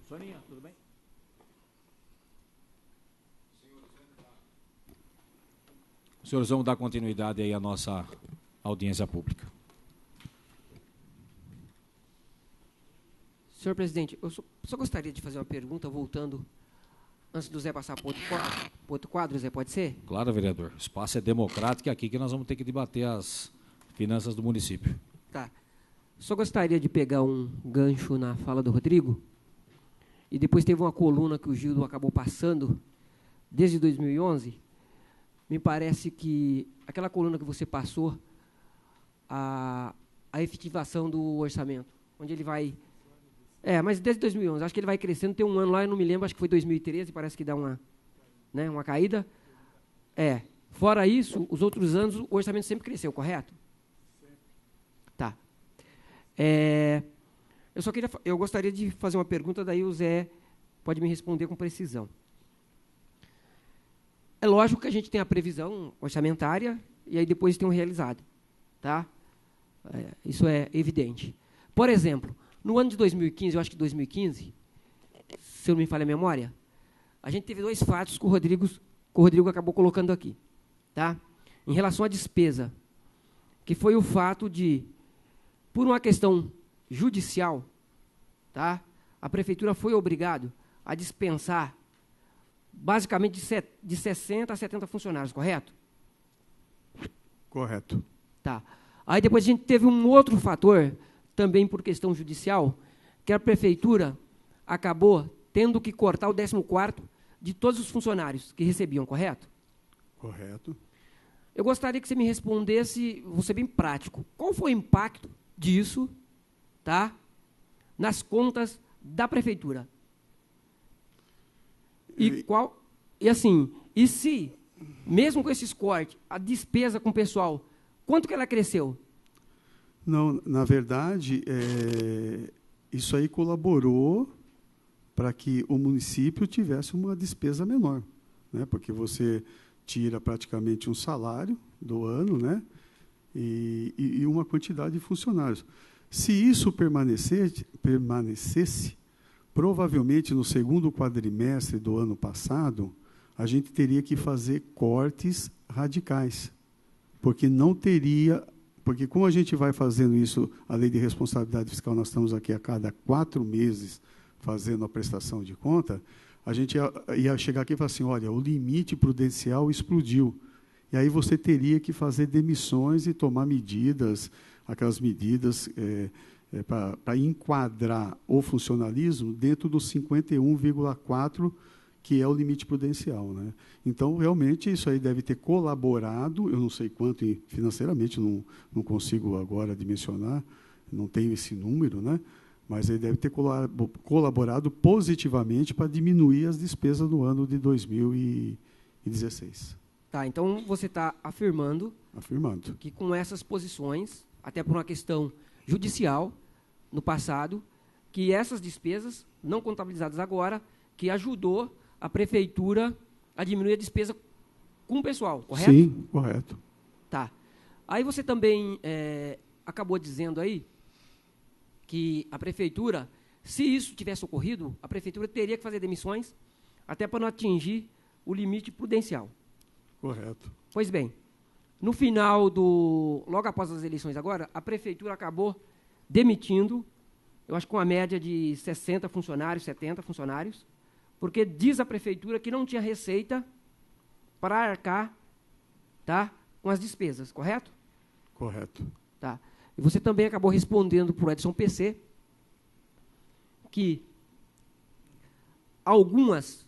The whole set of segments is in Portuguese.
Soninha, tudo bem? Senhores, vamos dar continuidade aí à nossa audiência pública. Senhor presidente, eu só gostaria de fazer uma pergunta, voltando, antes do Zé passar para outro quadro, Zé, pode ser? Claro, vereador. O espaço é democrático, é aqui que nós vamos ter que debater as finanças do município. Tá. Só gostaria de pegar um gancho na fala do Rodrigo, e depois teve uma coluna que o Gildo acabou passando, desde 2011, me parece que aquela coluna que você passou, a efetivação do orçamento, onde ele vai... mas desde 2011, acho que ele vai crescendo, tem um ano lá, eu não me lembro, acho que foi 2013, parece que dá uma caída. Fora isso, os outros anos, o orçamento sempre cresceu, correto? Tá. Eu gostaria de fazer uma pergunta, daí o Zé pode me responder com precisão. É lógico que a gente tem a previsão orçamentária e aí depois tem o realizado, tá? Isso é evidente. Por exemplo, no ano de 2015, eu acho que 2015, se eu não me falha a memória, a gente teve dois fatos que o Rodrigo acabou colocando aqui, tá? Em relação à despesa, que foi o fato de, por uma questão judicial, tá? A prefeitura foi obrigada a dispensar basicamente de 60 a 70 funcionários, correto? Correto. Tá. Aí depois a gente teve um outro fator, também por questão judicial, que a prefeitura acabou tendo que cortar o 14º de todos os funcionários que recebiam, correto? Correto. Eu gostaria que você me respondesse, vou ser bem prático, qual foi o impacto disso, tá, nas contas da prefeitura? E se, mesmo com esses cortes, a despesa com o pessoal, quanto que ela cresceu? Não, na verdade, isso aí colaborou para que o município tivesse uma despesa menor, né? Porque você tira praticamente um salário do ano, né? E uma quantidade de funcionários. Se isso permanecesse, provavelmente no segundo quadrimestre do ano passado, a gente teria que fazer cortes radicais, porque não teria... Porque como a gente vai fazendo isso, a lei de responsabilidade fiscal, nós estamos aqui a cada 4 meses fazendo a prestação de conta, a gente ia chegar aqui e falar assim, olha, o limite prudencial explodiu. E aí você teria que fazer demissões e tomar medidas, aquelas medidas para enquadrar o funcionalismo dentro dos 51,4%, que é o limite prudencial, né? Então, realmente, isso aí deve ter colaborado, eu não sei quanto financeiramente, não consigo agora dimensionar, não tenho esse número, né? Mas ele deve ter colaborado positivamente para diminuir as despesas no ano de 2016. Tá, então você está afirmando que com essas posições, até por uma questão judicial, no passado, que essas despesas, não contabilizadas agora, que ajudou a prefeitura a diminuir a despesa com o pessoal, correto? Sim, correto. Tá. Aí você também acabou dizendo aí que a prefeitura, se isso tivesse ocorrido, a prefeitura teria que fazer demissões até para não atingir o limite prudencial. Correto. Pois bem, no final logo após as eleições agora, a prefeitura acabou demitindo, eu acho que com a média de 60 funcionários, 70 funcionários, porque diz a prefeitura que não tinha receita para arcar, tá, com as despesas, correto? Correto. Tá. E você também acabou respondendo para o Edson PC que algumas,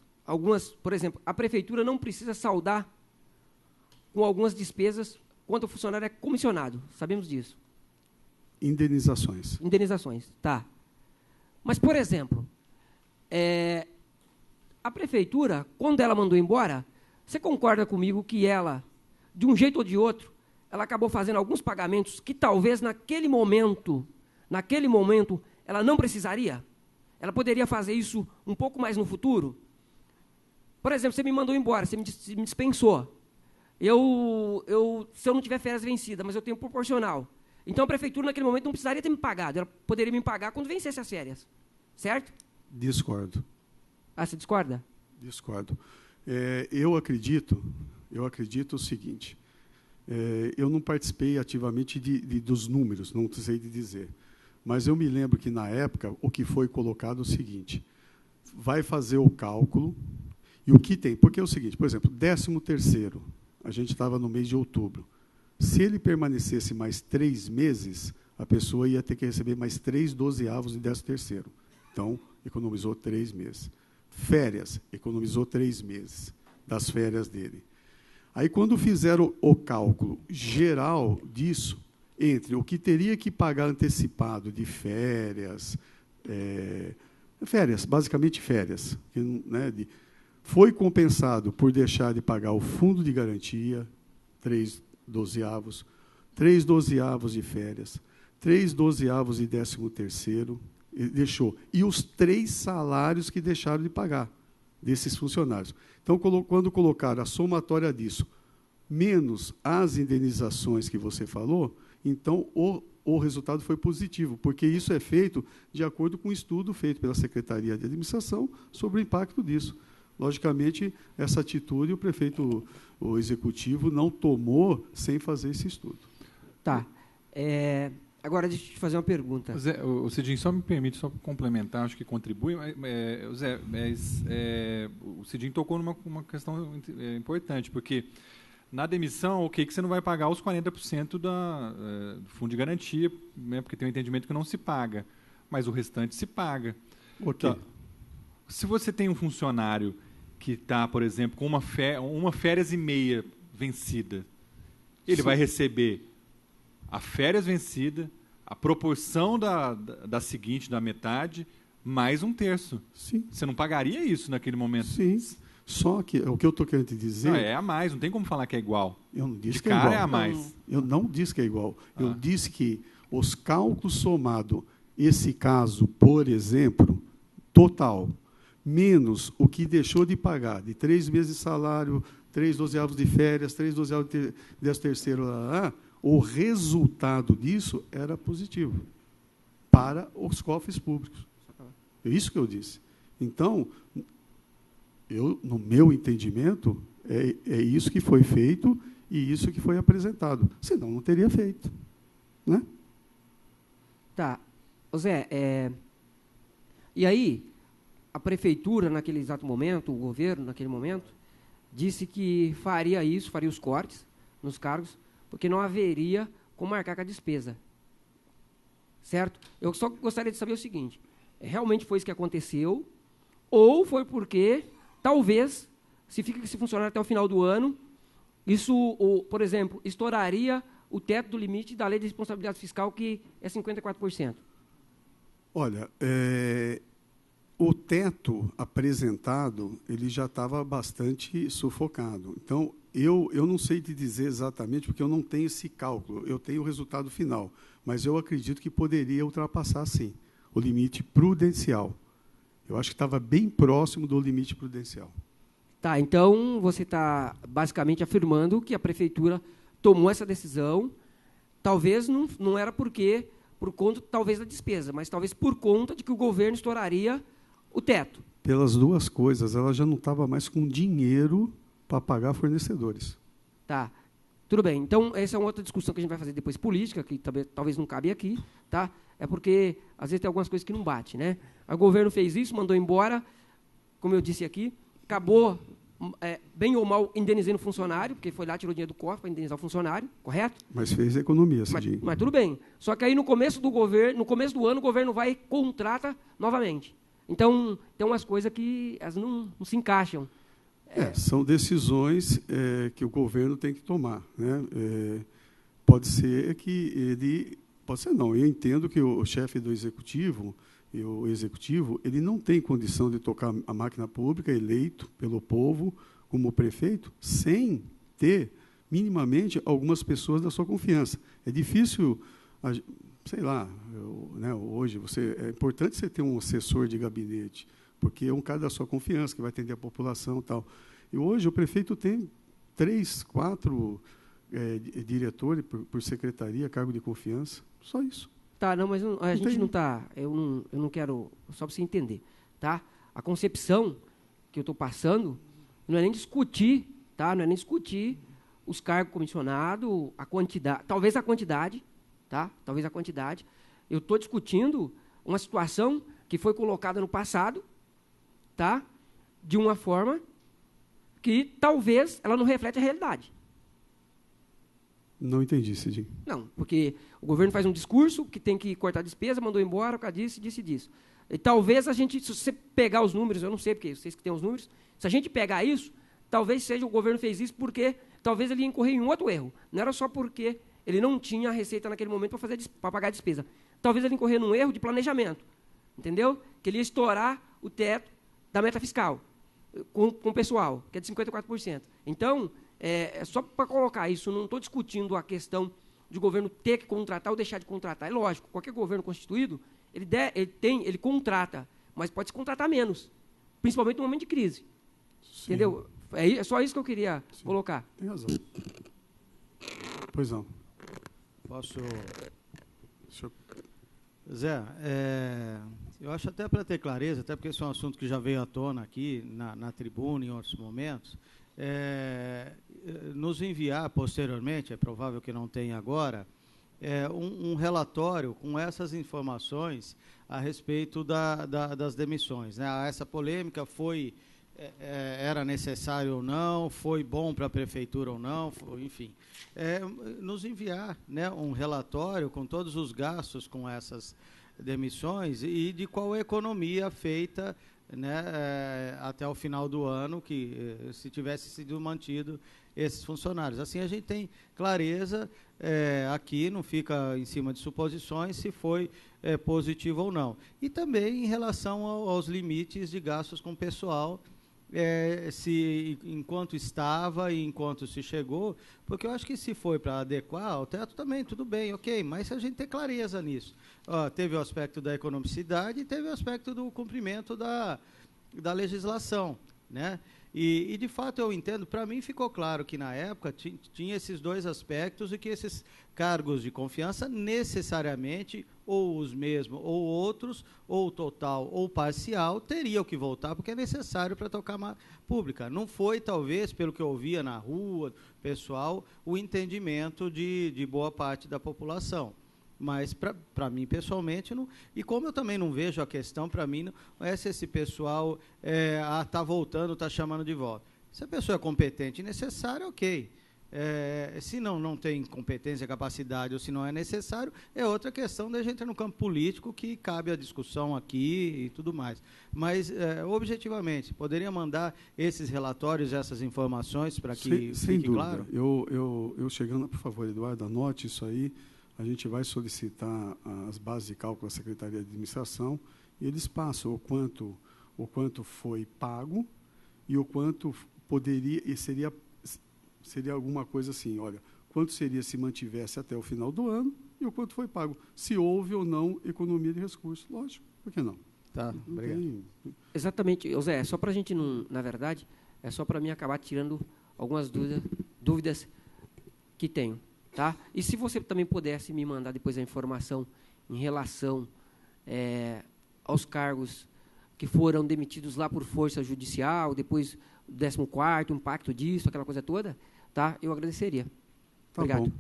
por exemplo, a prefeitura não precisa saldar com algumas despesas quando o funcionário é comissionado. Sabemos disso. Indenizações. Indenizações, tá. Mas, por exemplo, a prefeitura, quando ela mandou embora, você concorda comigo que ela, de um jeito ou de outro, ela acabou fazendo alguns pagamentos que talvez naquele momento, ela não precisaria? Ela poderia fazer isso um pouco mais no futuro? Por exemplo, você me mandou embora, você me dispensou. Se eu não tiver férias vencidas, mas eu tenho proporcional. Então a prefeitura naquele momento não precisaria ter me pagado, ela poderia me pagar quando vencesse as férias. Certo? Discordo. Ah, você discorda? Discordo. Eu acredito o seguinte. Eu não participei ativamente dos números, não sei de dizer. Mas eu me lembro que, na época, o que foi colocado é o seguinte: vai fazer o cálculo, e o que tem? Porque é o seguinte, por exemplo, 13º, a gente estava no mês de outubro. Se ele permanecesse mais 3 meses, a pessoa ia ter que receber mais 3 dozeavos de 13º. Então, economizou 3 meses. Férias, economizou 3 meses das férias dele. Aí, quando fizeram o cálculo geral disso, entre o que teria que pagar antecipado de férias, basicamente férias, né, foi compensado por deixar de pagar o fundo de garantia, 3 dozeavos, 3 dozeavos de férias, 3 dozeavos de 13º, ele deixou, e os 3 salários que deixaram de pagar desses funcionários. Então, quando colocaram a somatória disso, menos as indenizações que você falou, então o resultado foi positivo, porque isso é feito de acordo com um estudo feito pela Secretaria de Administração sobre o impacto disso. Logicamente, essa atitude o executivo não tomou sem fazer esse estudo. Tá. Agora, deixa eu te fazer uma pergunta. Zé, o Cidinho, só me permite só complementar, acho que contribui. Zé, o Cidinho tocou numa questão importante, porque na demissão, ok, que você não vai pagar os 40% do fundo de garantia, né, porque tem um entendimento que não se paga, mas o restante se paga. Ok. Então, se você tem um funcionário que está, por exemplo, com uma férias e meia vencida, ele vai receber a férias vencida, a proporção da seguinte, da metade, mais 1/3. Sim. Você não pagaria isso naquele momento? Sim. Só que o que eu estou querendo te dizer... Não, é a mais, não tem como falar que é igual. Eu não disse de que é cara igual. É a mais. Eu não disse que é igual. Eu disse que os cálculos somados, esse caso, por exemplo, total, menos o que deixou de pagar, de 3 meses de salário, 3 dozeavos de férias, 3 dozeavos de 13º, o resultado disso era positivo para os cofres públicos. É isso que eu disse. Então, no meu entendimento, é isso que foi feito e isso que foi apresentado. Senão, não teria feito. Né? Tá. Zé, e aí, a prefeitura, naquele exato momento, o governo, naquele momento, disse que faria isso, faria os cortes nos cargos, porque não haveria como marcar com a despesa. Certo? Eu só gostaria de saber o seguinte, realmente foi isso que aconteceu, ou foi porque, talvez, se fica esse funcionário até o final do ano, isso, por exemplo, estouraria o teto do limite da lei de responsabilidade fiscal, que é 54%? Olha, o teto apresentado, ele já estava bastante sufocado. Então, eu não sei te dizer exatamente, porque eu não tenho esse cálculo, eu tenho o resultado final, mas eu acredito que poderia ultrapassar, sim, o limite prudencial. Eu acho que estava bem próximo do limite prudencial. Tá, então você está basicamente afirmando que a prefeitura tomou essa decisão, talvez não era por conta talvez da despesa, mas talvez por conta de que o governo estouraria o teto. Pelas duas coisas, ela já não estava mais com dinheiro para pagar fornecedores. Tá, tudo bem. Então, essa é uma outra discussão que a gente vai fazer depois, política, que talvez não cabe aqui, tá? É porque, às vezes, tem algumas coisas que não bate, né? O governo fez isso, mandou embora, como eu disse aqui, acabou, bem ou mal, indenizando o funcionário, porque foi lá, tirou dinheiro do cofre para indenizar o funcionário, correto? Mas fez a economia, Cidinho. Mas tudo bem. Só que aí, no começo do ano, o governo vai e contrata novamente. Então, tem umas coisas que elas não se encaixam. São decisões que o governo tem que tomar, né? Pode ser que ele... Pode ser não. Eu entendo que o chefe do executivo e o executivo, ele não tem condição de tocar a máquina pública, eleito pelo povo como prefeito, sem ter, minimamente, algumas pessoas da sua confiança. É difícil, sei lá, né, hoje, é importante você ter um assessor de gabinete, porque é um cara da sua confiança, que vai atender a população e tal. E hoje o prefeito tem 3, 4 diretores por secretaria, cargo de confiança, só isso. Tá, não, mas a gente não está... Eu não quero... Só para você entender, tá? A concepção que eu estou passando não é nem discutir, tá? Não é nem discutir os cargos comissionados, a quantidade... Talvez a quantidade, tá? Talvez a quantidade. Eu estou discutindo uma situação que foi colocada no passado, tá? De uma forma que talvez ela não reflete a realidade. Não entendi, Cidinho. Não, porque o governo faz um discurso que tem que cortar despesa, mandou embora, o cara disse disso. E talvez a gente, se você pegar os números, eu não sei, porque vocês que têm os números, se a gente pegar isso, talvez seja o governo fez isso porque talvez ele ia incorrer em um outro erro. Não era só porque ele não tinha a receita naquele momento para pagar a despesa. Talvez ele incorrer num erro de planejamento, entendeu? Que ele ia estourar o teto da meta fiscal com o pessoal, que é de 54%. Então, só para colocar isso, não estou discutindo a questão de o governo ter que contratar ou deixar de contratar. É lógico, qualquer governo constituído, ele contrata, mas pode se contratar menos, principalmente no momento de crise. Sim. Entendeu? É só isso que eu queria colocar. Tem razão. Pois não. Posso... Zé, eu acho até para ter clareza, até porque esse é um assunto que já veio à tona aqui na tribuna em outros momentos, nos enviar posteriormente, é provável que não tenha agora, um relatório com essas informações a respeito das demissões, né? Essa polêmica era necessário ou não, foi bom para a prefeitura ou não, enfim. Nos enviar, né, um relatório com todos os gastos com essas demissões e de qual economia feita, né, até o final do ano, que se tivesse sido mantido esses funcionários. Assim a gente tem clareza aqui, não fica em cima de suposições se foi positivo ou não. E também em relação aos limites de gastos com pessoal, se enquanto estava e enquanto se chegou, porque eu acho que se foi para adequar o teto também, tudo bem, ok, mas se a gente ter clareza nisso. Teve o aspecto da economicidade e teve o aspecto do cumprimento da legislação, né? E, de fato, eu entendo, para mim ficou claro que, na época, tinha esses dois aspectos e que esses cargos de confiança, necessariamente, ou os mesmos, ou outros, ou total, ou parcial, teriam que voltar, porque é necessário para tocar uma pública. Não foi, talvez, pelo que eu ouvia na rua, pessoal, o entendimento de boa parte da população. Mas, para mim, pessoalmente, não, e como eu também não vejo a questão, para mim, não é se esse pessoal está voltando, está chamando de volta. Se a pessoa é competente e necessária, ok. Se não tem competência, capacidade, ou se não é necessário, é outra questão da gente entrar no campo político, que cabe a discussão aqui e tudo mais. Mas, objetivamente, poderia mandar esses relatórios, essas informações, para que sem fique dúvida. Claro? Eu eu chegando, por favor, Eduardo, anote isso aí. A gente vai solicitar as bases de cálculo da Secretaria de Administração e eles passam o quanto foi pago e o quanto poderia, e seria alguma coisa assim, olha, quanto seria se mantivesse até o final do ano e o quanto foi pago, se houve ou não economia de recursos. Lógico, por que não? Tá, obrigado. Exatamente, Zé, só para a gente não, na verdade, é só para mim acabar tirando algumas dúvidas que tenho, tá? E se você também pudesse me mandar depois a informação em relação aos cargos que foram demitidos lá por força judicial, depois do 14º, o impacto disso, aquela coisa toda, tá? Eu agradeceria. Tá Obrigado. bom.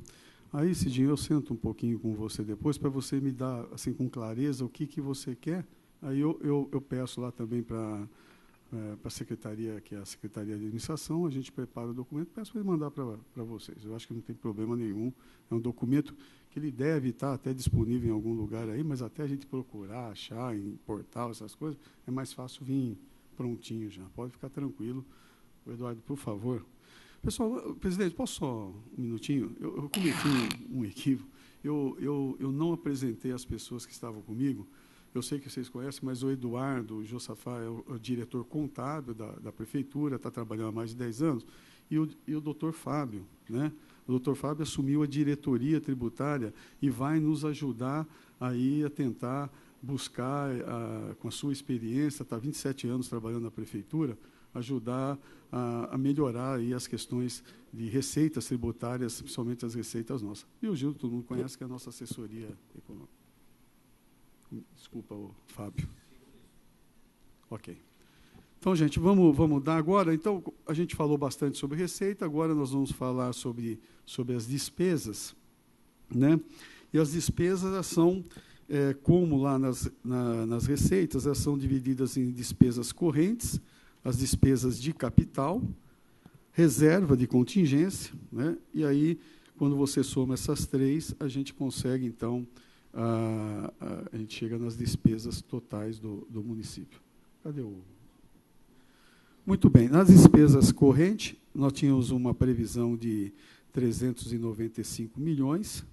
Aí, Cidinho, eu sento um pouquinho com você depois para você me dar, assim, com clareza o que você quer. Aí eu peço lá também para a secretaria, que é a Secretaria de Administração, a gente prepara o documento, peço para ele mandar para vocês. Eu acho que não tem problema nenhum. É um documento que ele deve estar até disponível em algum lugar aí, mas até a gente procurar, achar em portal, essas coisas, é mais fácil vir prontinho já. Pode ficar tranquilo. Eduardo, por favor. Pessoal, presidente, posso só um minutinho? Eu cometi um equívoco. Eu não apresentei as pessoas que estavam comigo. Eu sei que vocês conhecem, mas o Eduardo Josafá é o diretor contábil da prefeitura, está trabalhando há mais de 10 anos, e o doutor Fábio, né? O doutor Fábio assumiu a diretoria tributária e vai nos ajudar aí a tentar buscar, com a sua experiência, está 27 anos trabalhando na prefeitura, ajudar a melhorar aí as questões de receitas tributárias, principalmente as receitas nossas. E o Gil, todo mundo conhece, que é a nossa assessoria econômica. Desculpa, Fábio. Ok. Então, gente, vamos dar agora. Então, a gente falou bastante sobre receita, agora nós vamos falar sobre as despesas, né? E as despesas, elas são, como lá nas receitas, elas são divididas em despesas correntes, as despesas de capital, reserva de contingência, né? E aí, quando você soma essas três, a gente consegue, então, a gente chega nas despesas totais do município. Cadê o... Muito bem, nas despesas correntes, nós tínhamos uma previsão de 395 milhões,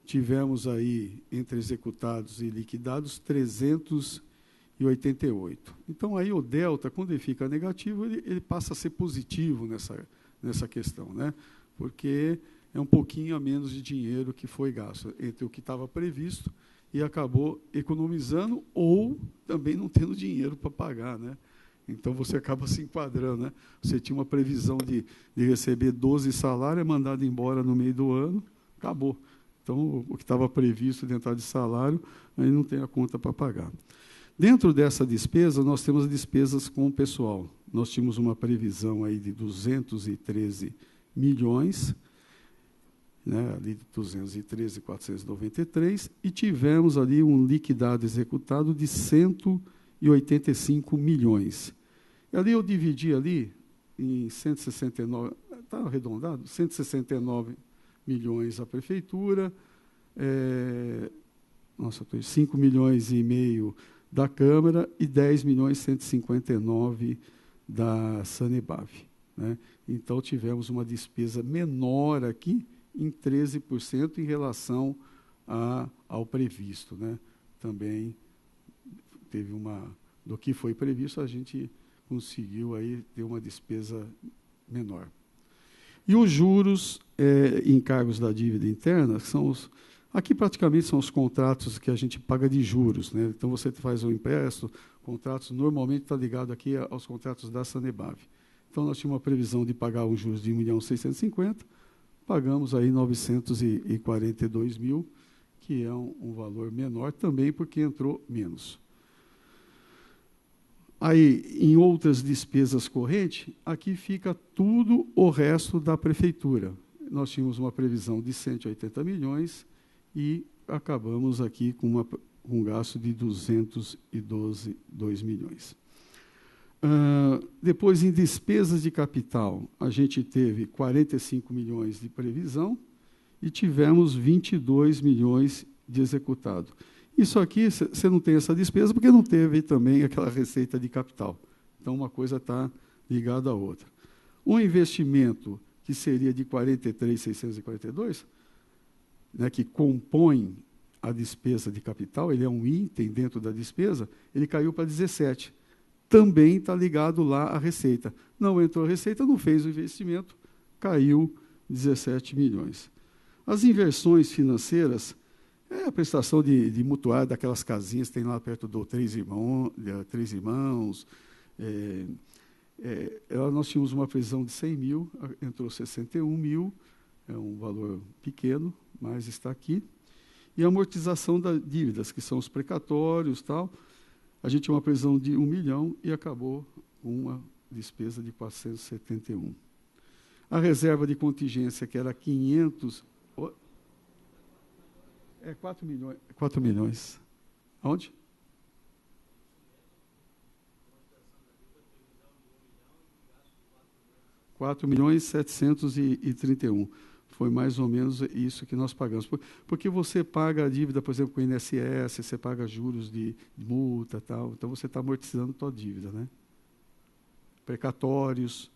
tivemos aí, entre executados e liquidados, 388. Então, aí o delta, quando ele fica negativo, ele passa a ser positivo nessa questão, né? Porque é um pouquinho a menos de dinheiro que foi gasto entre o que estava previsto e acabou economizando ou também não tendo dinheiro para pagar, né? Então, você acaba se enquadrando, né? Você tinha uma previsão de receber 12 salários, é mandado embora no meio do ano, acabou. Então, o que estava previsto de entrada de salário, aí não tem a conta para pagar. Dentro dessa despesa, nós temos despesas com o pessoal. Nós tínhamos uma previsão aí de 213 milhões, né, ali de 213.493, e tivemos ali um liquidado executado de 185 milhões. E ali eu dividi ali em 169, está arredondado, 169 milhões a prefeitura, 5 milhões e meio da Câmara e 10 milhões 159 da Sanebab, né? Então, tivemos uma despesa menor aqui, em 13% em relação ao previsto, né? Também teve do que foi previsto, a gente conseguiu aí ter uma despesa menor. E os juros encargos da dívida interna são aqui praticamente são os contratos que a gente paga de juros, né? Então, você faz um empréstimo, contratos normalmente está ligado aqui aos contratos da Sanebab. Então, nós tínhamos uma previsão de pagar os juros de 1.650.000, pagamos aí 942 mil, que é um valor menor também porque entrou menos. Aí, em outras despesas correntes, aqui fica tudo o resto da prefeitura. Nós tínhamos uma previsão de 180 milhões e acabamos aqui com um gasto de 202 milhões. Depois, em despesas de capital, a gente teve 45 milhões de previsão e tivemos 22 milhões de executado. Isso aqui, você não tem essa despesa porque não teve também aquela receita de capital. Então, uma coisa está ligada à outra. O investimento que seria de 43.642, né, que compõe a despesa de capital, ele é um item dentro da despesa, ele caiu para 17. Também está ligado lá à receita. Não entrou a receita, não fez o investimento, caiu 17 milhões. As inversões financeiras, a prestação de mutuário daquelas casinhas que tem lá perto do Três Irmãos. Nós tínhamos uma previsão de 100 mil, entrou 61 mil, é um valor pequeno, mas está aqui. E a amortização das dívidas, que são os precatórios, tal. A gente tinha uma previsão de 1 milhão e acabou com uma despesa de 471. A reserva de contingência, que era 500... 4 milhões. 4 milhões. Aonde? R$4.731.000. Foi mais ou menos isso que nós pagamos. Porque você paga a dívida, por exemplo, com o INSS, você paga juros de multa, tal, então você está amortizando a sua dívida, né? Precatórios,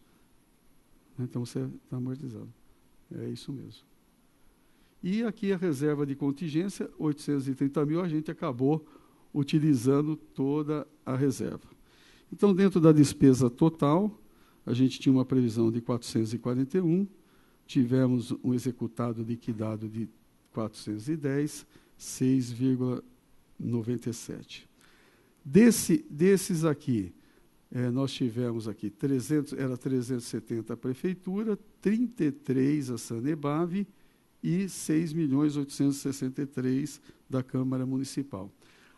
então você está amortizando. É isso mesmo. E aqui a reserva de contingência, 830 mil, a gente acabou utilizando toda a reserva. Então, dentro da despesa total, a gente tinha uma previsão de 441, tivemos um executado liquidado de 410, 6,97. Desses aqui, nós tivemos aqui 370 a Prefeitura, 33 a Sanebave e 6.863 da Câmara Municipal.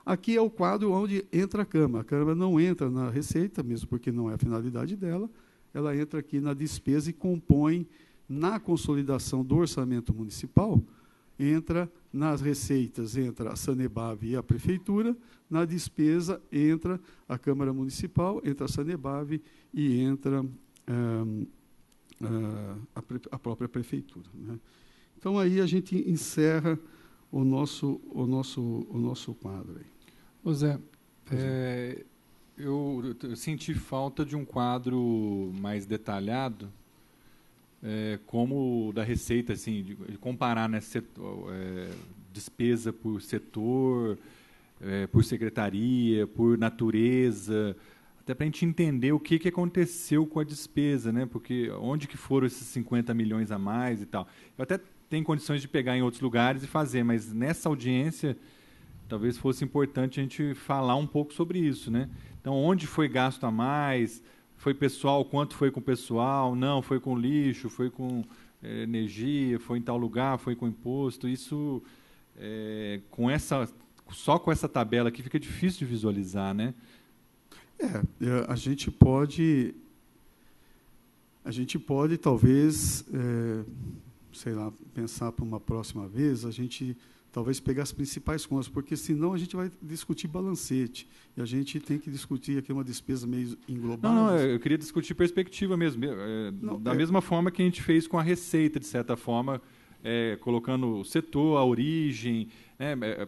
Aqui é o quadro onde entra a Câmara. A Câmara não entra na receita, mesmo porque não é a finalidade dela, ela entra aqui na despesa e compõe, na consolidação do orçamento municipal, entra nas receitas, entra a Sanebave e a Prefeitura, na despesa entra a Câmara Municipal, entra a Sanebave e entra a própria Prefeitura, né? Então, aí a gente encerra o nosso quadro. Aí. Ô Zé, eu senti falta de um quadro mais detalhado, como o da Receita, assim, de comparar, né, despesa por setor, por secretaria, por natureza, até para a gente entender o que aconteceu com a despesa, né? Porque onde que foram esses 50 milhões a mais e tal. Eu até tenho condições de pegar em outros lugares e fazer, mas nessa audiência talvez fosse importante a gente falar um pouco sobre isso, né? Então, onde foi gasto a mais? Foi pessoal? Quanto foi com pessoal? Não, foi com lixo, foi com energia, foi em tal lugar, foi com imposto. Isso, só com essa tabela aqui fica difícil de visualizar, né? A gente pode talvez, sei lá, pensar para uma próxima vez, a gente talvez pegar as principais contas, porque senão a gente vai discutir balancete, e a gente tem que discutir aqui uma despesa meio englobada. Não, eu queria discutir perspectiva mesmo, da mesma forma que a gente fez com a Receita, de certa forma, colocando o setor, a origem,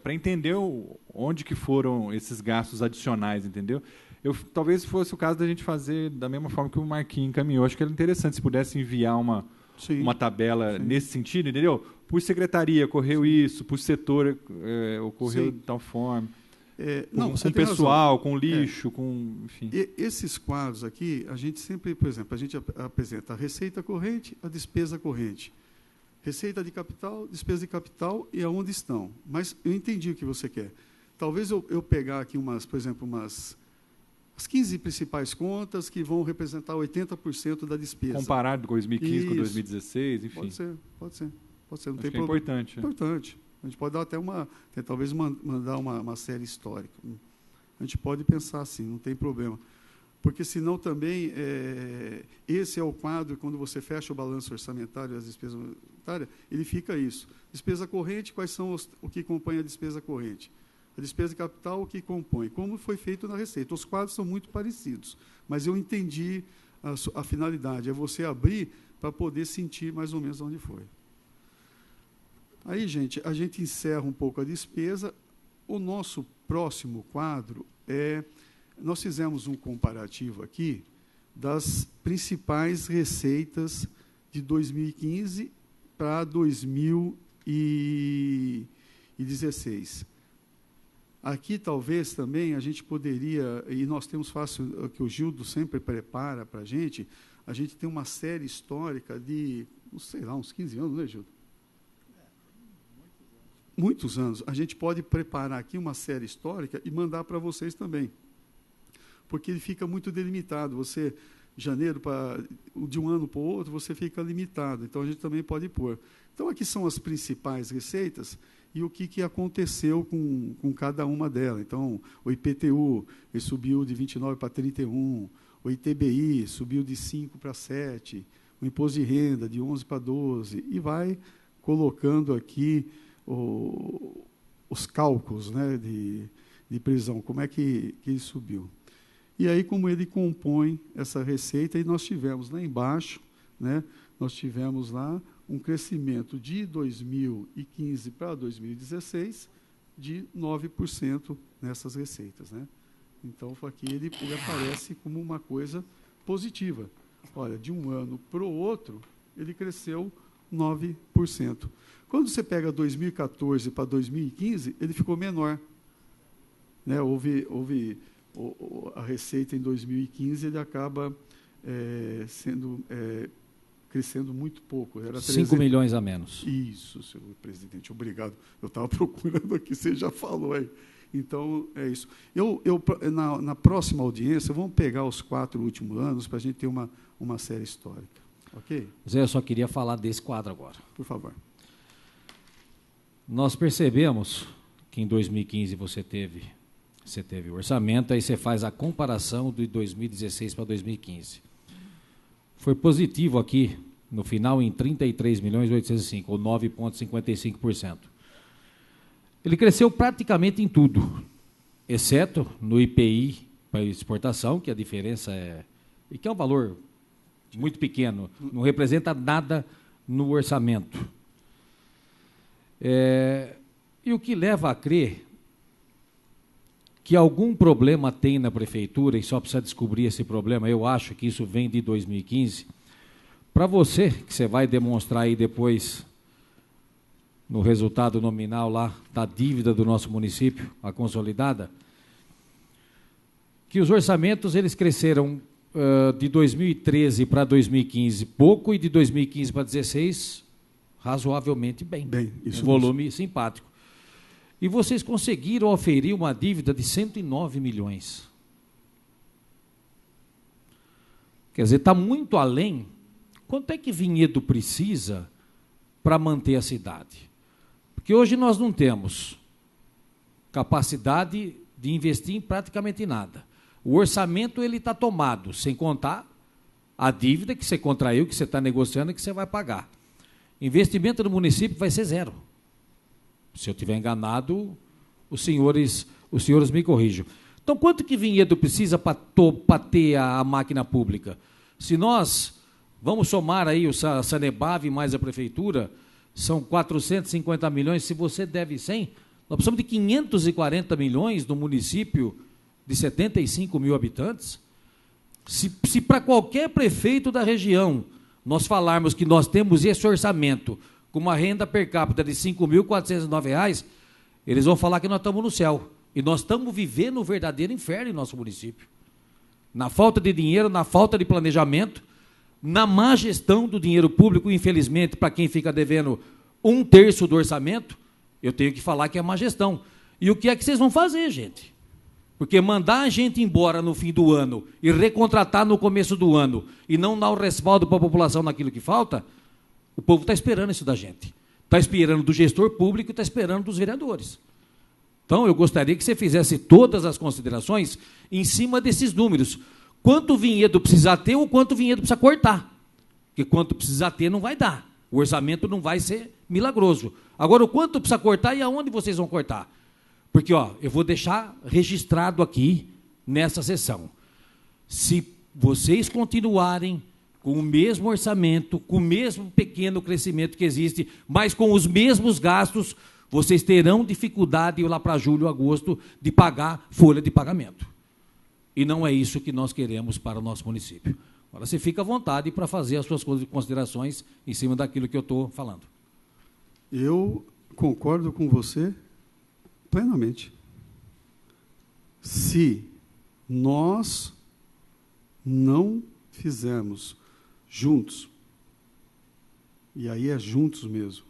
para entender onde que foram esses gastos adicionais, entendeu? Talvez fosse o caso da gente fazer da mesma forma que o Marquinhos encaminhou. Acho que era interessante se pudesse enviar uma tabela nesse sentido, entendeu? Por secretaria ocorreu isso, por setor ocorreu de tal forma. Com pessoal, com lixo, enfim. Esses quadros aqui, a gente sempre, por exemplo, a gente apresenta a receita corrente, a despesa corrente. Receita de capital, despesa de capital e aonde estão. Mas eu entendi o que você quer. Talvez eu pegar aqui por exemplo, as 15 principais contas que vão representar 80% da despesa. Comparado 2015 com 2016, enfim. Pode ser. Não Acho tem que é importante. Importante. A gente pode dar até talvez mandar uma série histórica. A gente pode pensar assim, não tem problema. Porque senão também, esse é o quadro, quando você fecha o balanço orçamentário e as despesas orçamentárias, ele fica isso. Despesa corrente, quais são o que compõe a despesa corrente? A despesa de capital, o que compõe? Como foi feito na Receita. Os quadros são muito parecidos, mas eu entendi a finalidade. É você abrir para poder sentir mais ou menos onde foi. Aí, gente, a gente encerra um pouco a despesa. O nosso próximo quadro nós fizemos um comparativo aqui das principais receitas de 2015 para 2016. Aqui, talvez, também, a gente poderia, e nós temos fácil, que o Gildo sempre prepara para a gente tem uma série histórica de, não sei lá, uns 15 anos, né, Gildo? Muitos anos. A gente pode preparar aqui uma série histórica e mandar para vocês também, porque ele fica muito delimitado. Você, de um ano para o outro, você fica limitado. Então, a gente também pode pôr. Então, aqui são as principais receitas e o que aconteceu com cada uma delas. Então, o IPTU ele subiu de 29 para 31, o ITBI subiu de 5 para 7, o imposto de renda de 11 para 12, e vai colocando aqui os cálculos, né, de previsão, como é que ele subiu. E aí, como ele compõe essa receita, e nós tivemos lá embaixo, né, nós tivemos lá um crescimento de 2015 para 2016 de 9% nessas receitas, né? Então, aqui ele aparece como uma coisa positiva. Olha, de um ano para o outro, ele cresceu 9%. Quando você pega 2014 para 2015, ele ficou menor, né? Houve a receita em 2015, ele acaba crescendo muito pouco. Era 5 milhões a menos. Isso, senhor presidente, obrigado. Eu estava procurando aqui, você já falou aí. Então, é isso. Na próxima audiência, vamos pegar os 4 últimos anos para a gente ter uma série histórica. Ok? Zé, eu só queria falar desse quadro agora. Por favor. Nós percebemos que em 2015 você teve o orçamento, aí você faz a comparação de 2016 para 2015. Foi positivo aqui, no final, em 33.805, ou 9,55%. Ele cresceu praticamente em tudo, exceto no IPI para exportação, que a diferença e que é um valor muito pequeno, não representa nada no orçamento. E o que leva a crer que algum problema tem na prefeitura, e só precisa descobrir esse problema, eu acho que isso vem de 2015, para você, que você vai demonstrar aí depois, no resultado nominal lá, da dívida do nosso município, a consolidada, que os orçamentos eles cresceram de 2013 para 2015 pouco, e de 2015 para 2016 razoavelmente bem. Isso volume mesmo. Simpático. E vocês conseguiram oferir uma dívida de 109 milhões. Quer dizer, está muito além. Quanto é que Vinhedo precisa para manter a cidade? Porque hoje nós não temos capacidade de investir em praticamente nada. O orçamento está tomado, sem contar a dívida que você contraiu, que você está negociando e que você vai pagar. Investimento no município vai ser zero. Se eu estiver enganado, os senhores me corrijam. Então, quanto que Vinhedo precisa para ter a máquina pública? Se nós vamos somar aí o Sanebave mais a prefeitura, são 450 milhões, se você deve 100, nós precisamos de 540 milhões no município de 75 mil habitantes. Se para qualquer prefeito da região nós falarmos que nós temos esse orçamento com uma renda per capita de R$ 5.409, eles vão falar que nós estamos no céu. E nós estamos vivendo um verdadeiro inferno em nosso município. Na falta de dinheiro, na falta de planejamento, na má gestão do dinheiro público, infelizmente, para quem fica devendo 1/3 do orçamento, eu tenho que falar que é má gestão. E o que é que vocês vão fazer, gente? Porque mandar a gente embora no fim do ano e recontratar no começo do ano e não dar o respaldo para a população naquilo que falta, o povo está esperando isso da gente. Está esperando do gestor público e está esperando dos vereadores. Então, eu gostaria que você fizesse todas as considerações em cima desses números. Quanto o Vinhedo precisa ter ou quanto o Vinhedo precisa cortar. Porque quanto precisa ter não vai dar. O orçamento não vai ser milagroso. Agora, o quanto precisa cortar e aonde vocês vão cortar? Porque, eu vou deixar registrado aqui nessa sessão. Se vocês continuarem com o mesmo orçamento, com o mesmo pequeno crescimento que existe, mas com os mesmos gastos, vocês terão dificuldade lá para julho, agosto, de pagar folha de pagamento. E não é isso que nós queremos para o nosso município. Agora, você fica à vontade para fazer as suas considerações em cima daquilo que eu estou falando. Eu concordo com você plenamente. Se nós não fizermos juntos, e aí é juntos mesmo,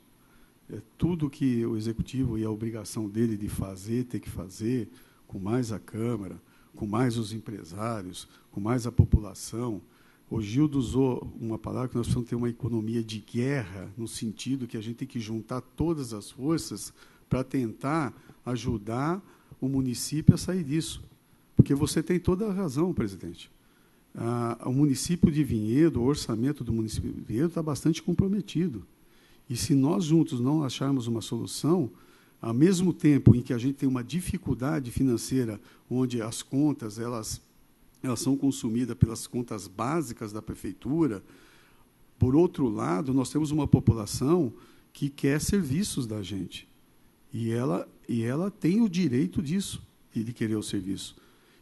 é tudo que o Executivo e a obrigação dele de fazer, ter que fazer, com mais a Câmara, com mais os empresários, com mais a população. O Gildo usou uma palavra que nós precisamos ter uma economia de guerra, no sentido que a gente tem que juntar todas as forças para tentar ajudar o município a sair disso. Porque você tem toda a razão, presidente. O município de Vinhedo, o orçamento do município de Vinhedo está bastante comprometido. E se nós juntos não acharmos uma solução, ao mesmo tempo em que a gente tem uma dificuldade financeira, onde as contas elas são consumidas pelas contas básicas da prefeitura, por outro lado, nós temos uma população que quer serviços da gente. E ela tem o direito disso, de querer o serviço.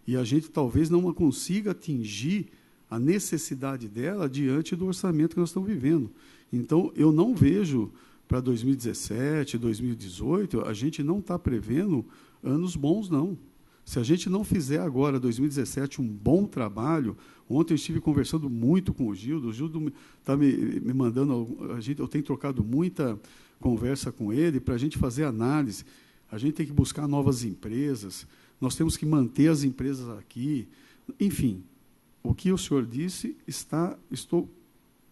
E a gente talvez não consiga atingir a necessidade dela diante do orçamento que nós estamos vivendo. Então, eu não vejo para 2017, 2018, a gente não está prevendo anos bons, não. Se a gente não fizer agora, 2017, um bom trabalho, ontem eu estive conversando muito com o Gildo está me mandando, eu tenho trocado muita conversa com ele para a gente fazer análise. A gente tem que buscar novas empresas, nós temos que manter as empresas aqui. Enfim, o que o senhor disse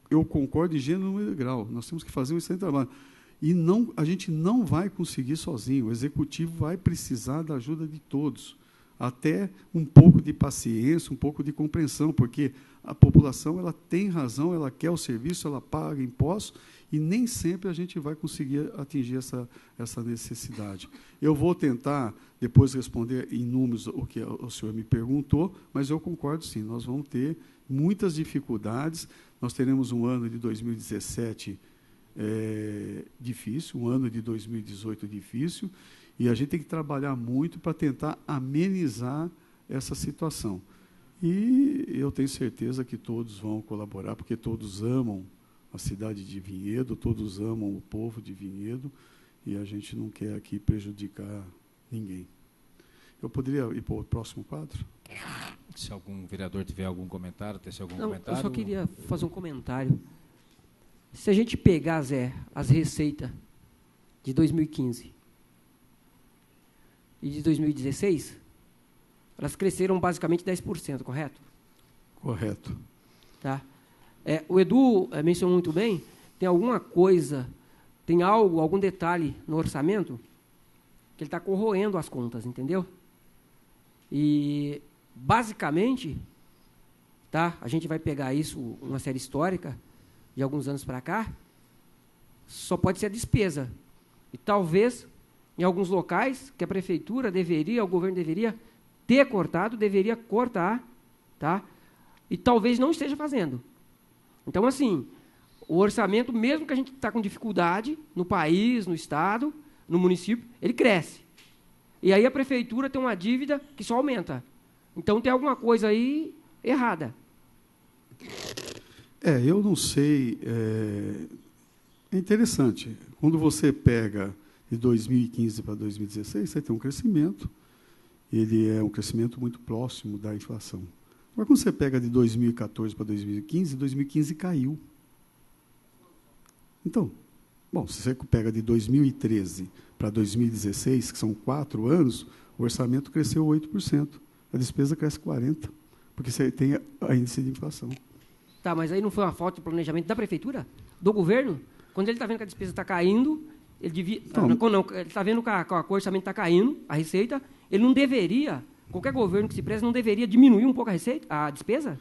eu concordo em gênero e grau. Nós temos que fazer um excelente trabalho. E a gente não vai conseguir sozinho. O Executivo vai precisar da ajuda de todos. Até um pouco de paciência, um pouco de compreensão, porque a população ela tem razão, ela quer o serviço, ela paga impostos, e nem sempre a gente vai conseguir atingir essa necessidade. Eu vou tentar, depois, responder em números o que o senhor me perguntou, mas eu concordo, sim, nós vamos ter muitas dificuldades. Nós teremos um ano de 2017 difícil, um ano de 2018 difícil, e a gente tem que trabalhar muito para tentar amenizar essa situação. E eu tenho certeza que todos vão colaborar, porque todos amam a cidade de Vinhedo, todos amam o povo de Vinhedo, e a gente não quer aqui prejudicar ninguém. Eu poderia ir para o próximo quadro? Se algum vereador tiver algum comentário, Eu só queria fazer um comentário. Se a gente pegar, Zé, as receitas de 2015 e de 2016, elas cresceram basicamente 10%, correto? Correto. Tá. O Edu mencionou muito bem, tem alguma coisa, algum detalhe no orçamento que ele está corroendo as contas, entendeu? E, basicamente, tá, a gente vai pegar isso, uma série histórica, de alguns anos para cá, só pode ser a despesa. E talvez, em alguns locais, que a prefeitura o governo deveria ter cortado, deveria cortar, tá? E talvez não esteja fazendo. Então, assim, o orçamento, mesmo que a gente está com dificuldade no país, no estado, no município, ele cresce. E aí a prefeitura tem uma dívida que só aumenta. Então, tem alguma coisa aí errada. Eu não sei. É interessante. Quando você pega de 2015 para 2016, você tem um crescimento. Ele é um crescimento muito próximo da inflação. Agora, quando você pega de 2014 para 2015 caiu. Então, se você pega de 2013 para 2016, que são 4 anos, o orçamento cresceu 8%. A despesa cresce 40%, porque você tem a índice de inflação. Tá, mas aí não foi uma falta de planejamento da prefeitura? Do governo? Quando ele está vendo que a despesa está caindo, ele devia... ele está vendo que o orçamento está caindo, a receita, ele não deveria, qualquer governo que se preze, não deveria diminuir um pouco a despesa?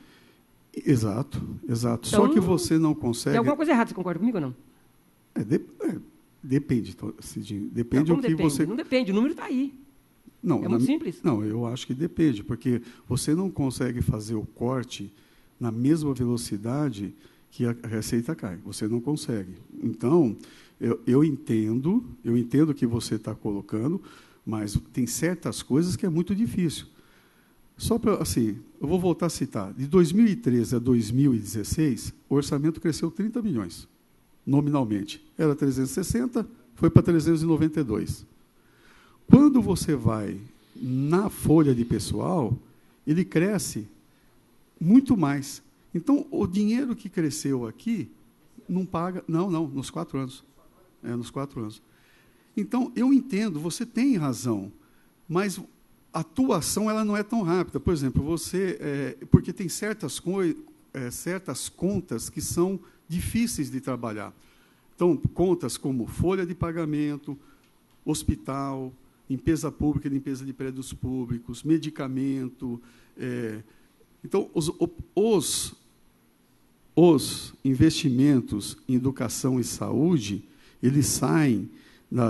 Exato. Então, só que você não consegue... Tem alguma coisa errada, você concorda comigo ou não? Depende, Cidinho. Depende do que depende? você... Não depende, o número está aí. Não, é muito simples. Não, eu acho que depende, porque você não consegue fazer o corte na mesma velocidade que a receita cai. Você não consegue. Então, eu entendo o que você está colocando, mas tem certas coisas que é muito difícil. Só para, assim, eu vou voltar a citar. De 2013 a 2016, o orçamento cresceu 30 milhões, nominalmente. Era 360, foi para 392. Quando você vai na folha de pessoal, ele cresce muito mais. Então, o dinheiro que cresceu aqui, não paga... Não, nos 4 anos. Nos 4 anos. Então, eu entendo, você tem razão, mas a atuação ela não é tão rápida. Por exemplo, porque tem certas contas que são difíceis de trabalhar. Então, contas como folha de pagamento, hospital, limpeza pública, limpeza de prédios públicos, medicamento. Então, os investimentos em educação e saúde, eles saem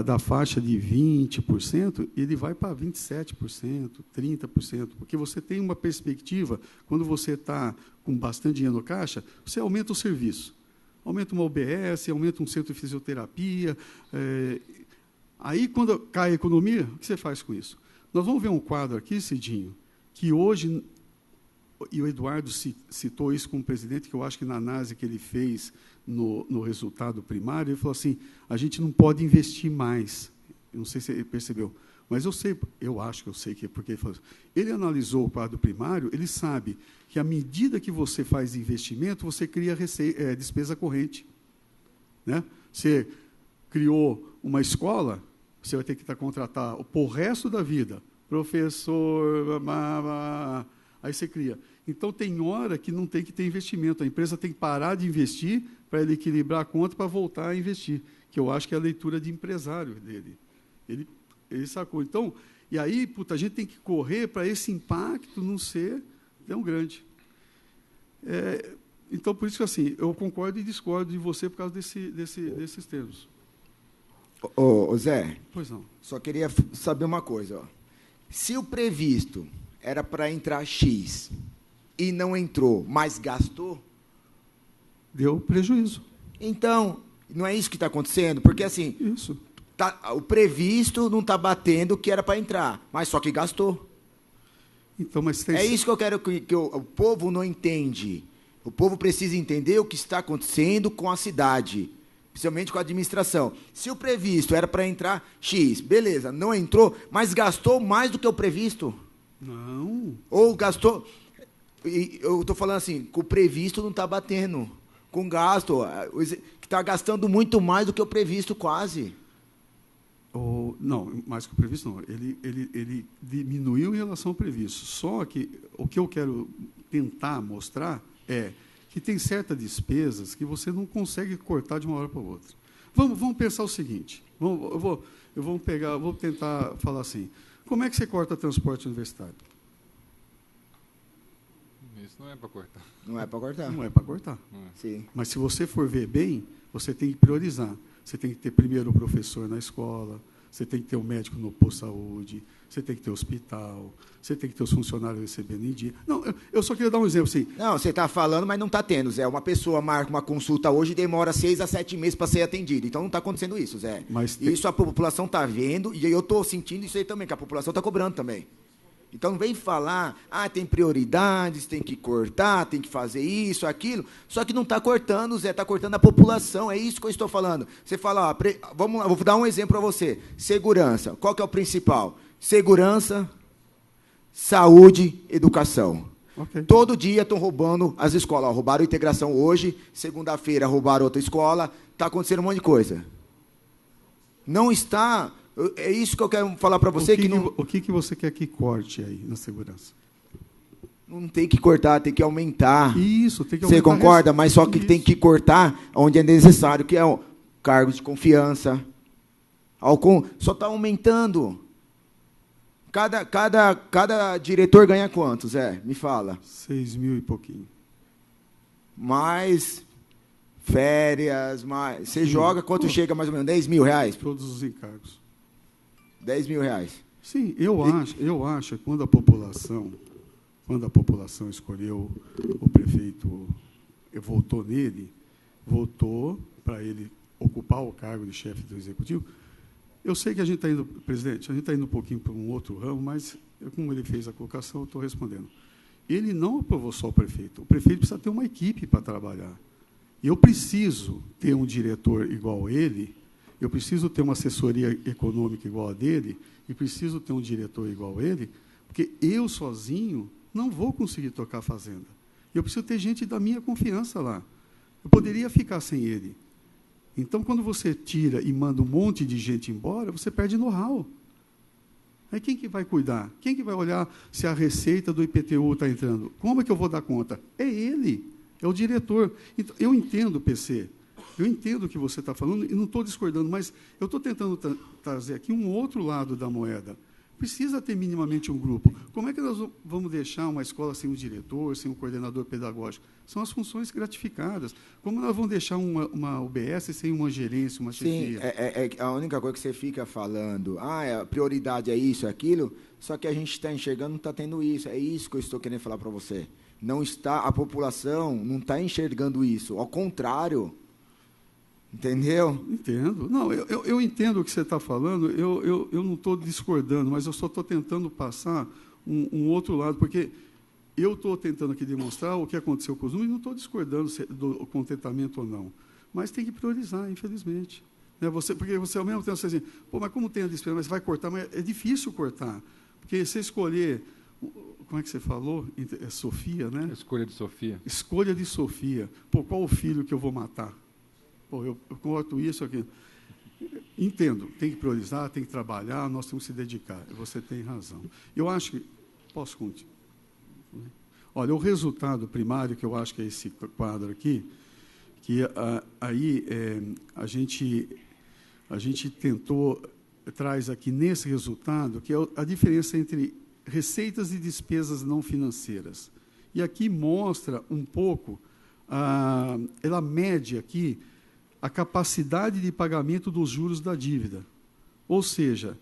da faixa de 20%, ele vai para 27%, 30%, porque você tem uma perspectiva, quando você está com bastante dinheiro no caixa, você aumenta o serviço. Aumenta uma UBS, aumenta um centro de fisioterapia. Aí, quando cai a economia, o que você faz com isso? Nós vamos ver um quadro aqui, Cidinho, que hoje, e o Eduardo citou isso como presidente, que eu acho que na análise que ele fez no resultado primário, ele falou assim, a gente não pode investir mais. Eu não sei se ele percebeu, mas eu acho que eu sei que é porque ele falou assim. Ele analisou o quadro primário, ele sabe que à medida que você faz investimento, você cria despesa corrente. Né? Você criou uma escola, você vai ter que contratar por resto da vida, professor, aí você cria. Então, tem hora que não tem que ter investimento. A empresa tem que parar de investir para ele equilibrar a conta para voltar a investir, que eu acho que é a leitura de empresário dele. Ele sacou. Então, e aí, a gente tem que correr para esse impacto não ser tão grande. Então, por isso que assim, eu concordo e discordo de você por causa desses termos. Ô, Zé, pois não. Só queria saber uma coisa. Ó. Se o previsto era para entrar X e não entrou, mas gastou... Deu prejuízo. Então, não é isso que está acontecendo? Porque, assim, isso. O previsto não está batendo o que era para entrar, mas só que gastou. Então, mas tem... É isso que eu quero que o povo não entende. O povo precisa entender o que está acontecendo com a cidade, principalmente com a administração. Se o previsto era para entrar X, beleza, não entrou, mas gastou mais do que o previsto. Não. Ou gastou... Eu estou falando assim, que o previsto não está batendo. Com gasto, que está gastando muito mais do que o previsto, quase. Não, mais que o previsto não. Ele diminuiu em relação ao previsto. Só que o que eu quero tentar mostrar é que tem certas despesas que você não consegue cortar de uma hora para outra. Vamos pensar o seguinte. Eu vou tentar falar assim. Como é que você corta transporte universitário? Isso não é para cortar. Não é para cortar. Não é para cortar. Sim. Mas, se você for ver bem, você tem que priorizar. Você tem que ter primeiro o professor na escola, você tem que ter o médico no posto de saúde, você tem que ter hospital, você tem que ter os funcionários recebendo em dia. Não, eu só queria dar um exemplo assim. Não, você está falando, mas não está tendo, Zé. Uma pessoa marca uma consulta hoje e demora 6 a 7 meses para ser atendida. Então, não está acontecendo isso, Zé. Isso a população está vendo, e eu estou sentindo isso aí também, que a população está cobrando também. Então, não vem falar, tem prioridades, tem que cortar, tem que fazer isso, aquilo. Só que não está cortando, Zé, está cortando a população. É isso que eu estou falando. Você fala, vamos lá, vou dar um exemplo para você. Segurança. Qual que é o principal? Segurança, saúde, educação. Okay. Todo dia estão roubando as escolas. Roubaram a integração hoje, segunda-feira roubaram outra escola. Está acontecendo um monte de coisa. Não está... É isso que eu quero falar para você. O que você quer que corte aí na segurança? Não tem que cortar, tem que aumentar. Isso, tem que aumentar. Você concorda? Mas só que tem que cortar onde é necessário, que é o cargo de confiança. Só está aumentando. Cada diretor ganha quanto, Zé? Me fala. 6 mil e pouquinho. Mais férias, mais... Você joga, quanto chega mais ou menos? 10 mil reais? Todos os encargos. 10 mil reais. Sim, eu acho que quando a população escolheu o prefeito, votou nele, votou para ele ocupar o cargo de chefe do executivo. Eu sei que a gente está indo, presidente, a gente está indo um pouquinho para um outro ramo, mas como ele fez a colocação, eu estou respondendo. Ele não aprovou só o prefeito precisa ter uma equipe para trabalhar. E eu preciso ter um diretor igual a ele, eu preciso ter uma assessoria econômica igual a dele, e preciso ter um diretor igual a ele, porque eu sozinho não vou conseguir tocar a fazenda. Eu preciso ter gente da minha confiança lá. Eu poderia ficar sem ele. Então, quando você tira e manda um monte de gente embora, você perde know-how. Aí quem que vai cuidar? Quem que vai olhar se a receita do IPTU está entrando? Como é que eu vou dar conta? É ele, é o diretor. Então, eu entendo, PC, eu entendo o que você está falando e não estou discordando, mas eu estou tentando trazer aqui um outro lado da moeda. Precisa ter minimamente um grupo. Como é que nós vamos deixar uma escola sem um diretor, sem um coordenador pedagógico? São as funções gratificadas. Como nós vamos deixar uma UBS sem uma gerência, uma chefia? Sim, a única coisa que você fica falando, a prioridade é isso, é aquilo, só que a gente está enxergando, não está tendo isso. É isso que eu estou querendo falar para você. Não está, a população não está enxergando isso. Ao contrário. Entendeu? Entendo. Não, eu entendo o que você está falando, eu não estou discordando, mas eu só estou tentando passar um outro lado, porque eu estou tentando aqui demonstrar o que aconteceu com os números, e não estou discordando do contentamento ou não, mas tem que priorizar, infelizmente. Né? Porque você, ao mesmo tempo, você diz assim, pô, mas como tem a despesa, mas vai cortar, mas é difícil cortar, porque você escolher, como é que você falou? É Sofia, né? Escolha de Sofia. Escolha de Sofia. Pô, qual o filho que eu vou matar? Pô, eu corto isso aqui. Entendo, tem que priorizar, tem que trabalhar, nós temos que se dedicar. Você tem razão. Eu acho que... Posso continuar? Olha, o resultado primário, que eu acho que é esse quadro aqui, que aí a gente traz aqui nesse resultado, que é a diferença entre receitas e despesas não financeiras. E aqui mostra um pouco, ela mede aqui a capacidade de pagamento dos juros da dívida. Ou seja,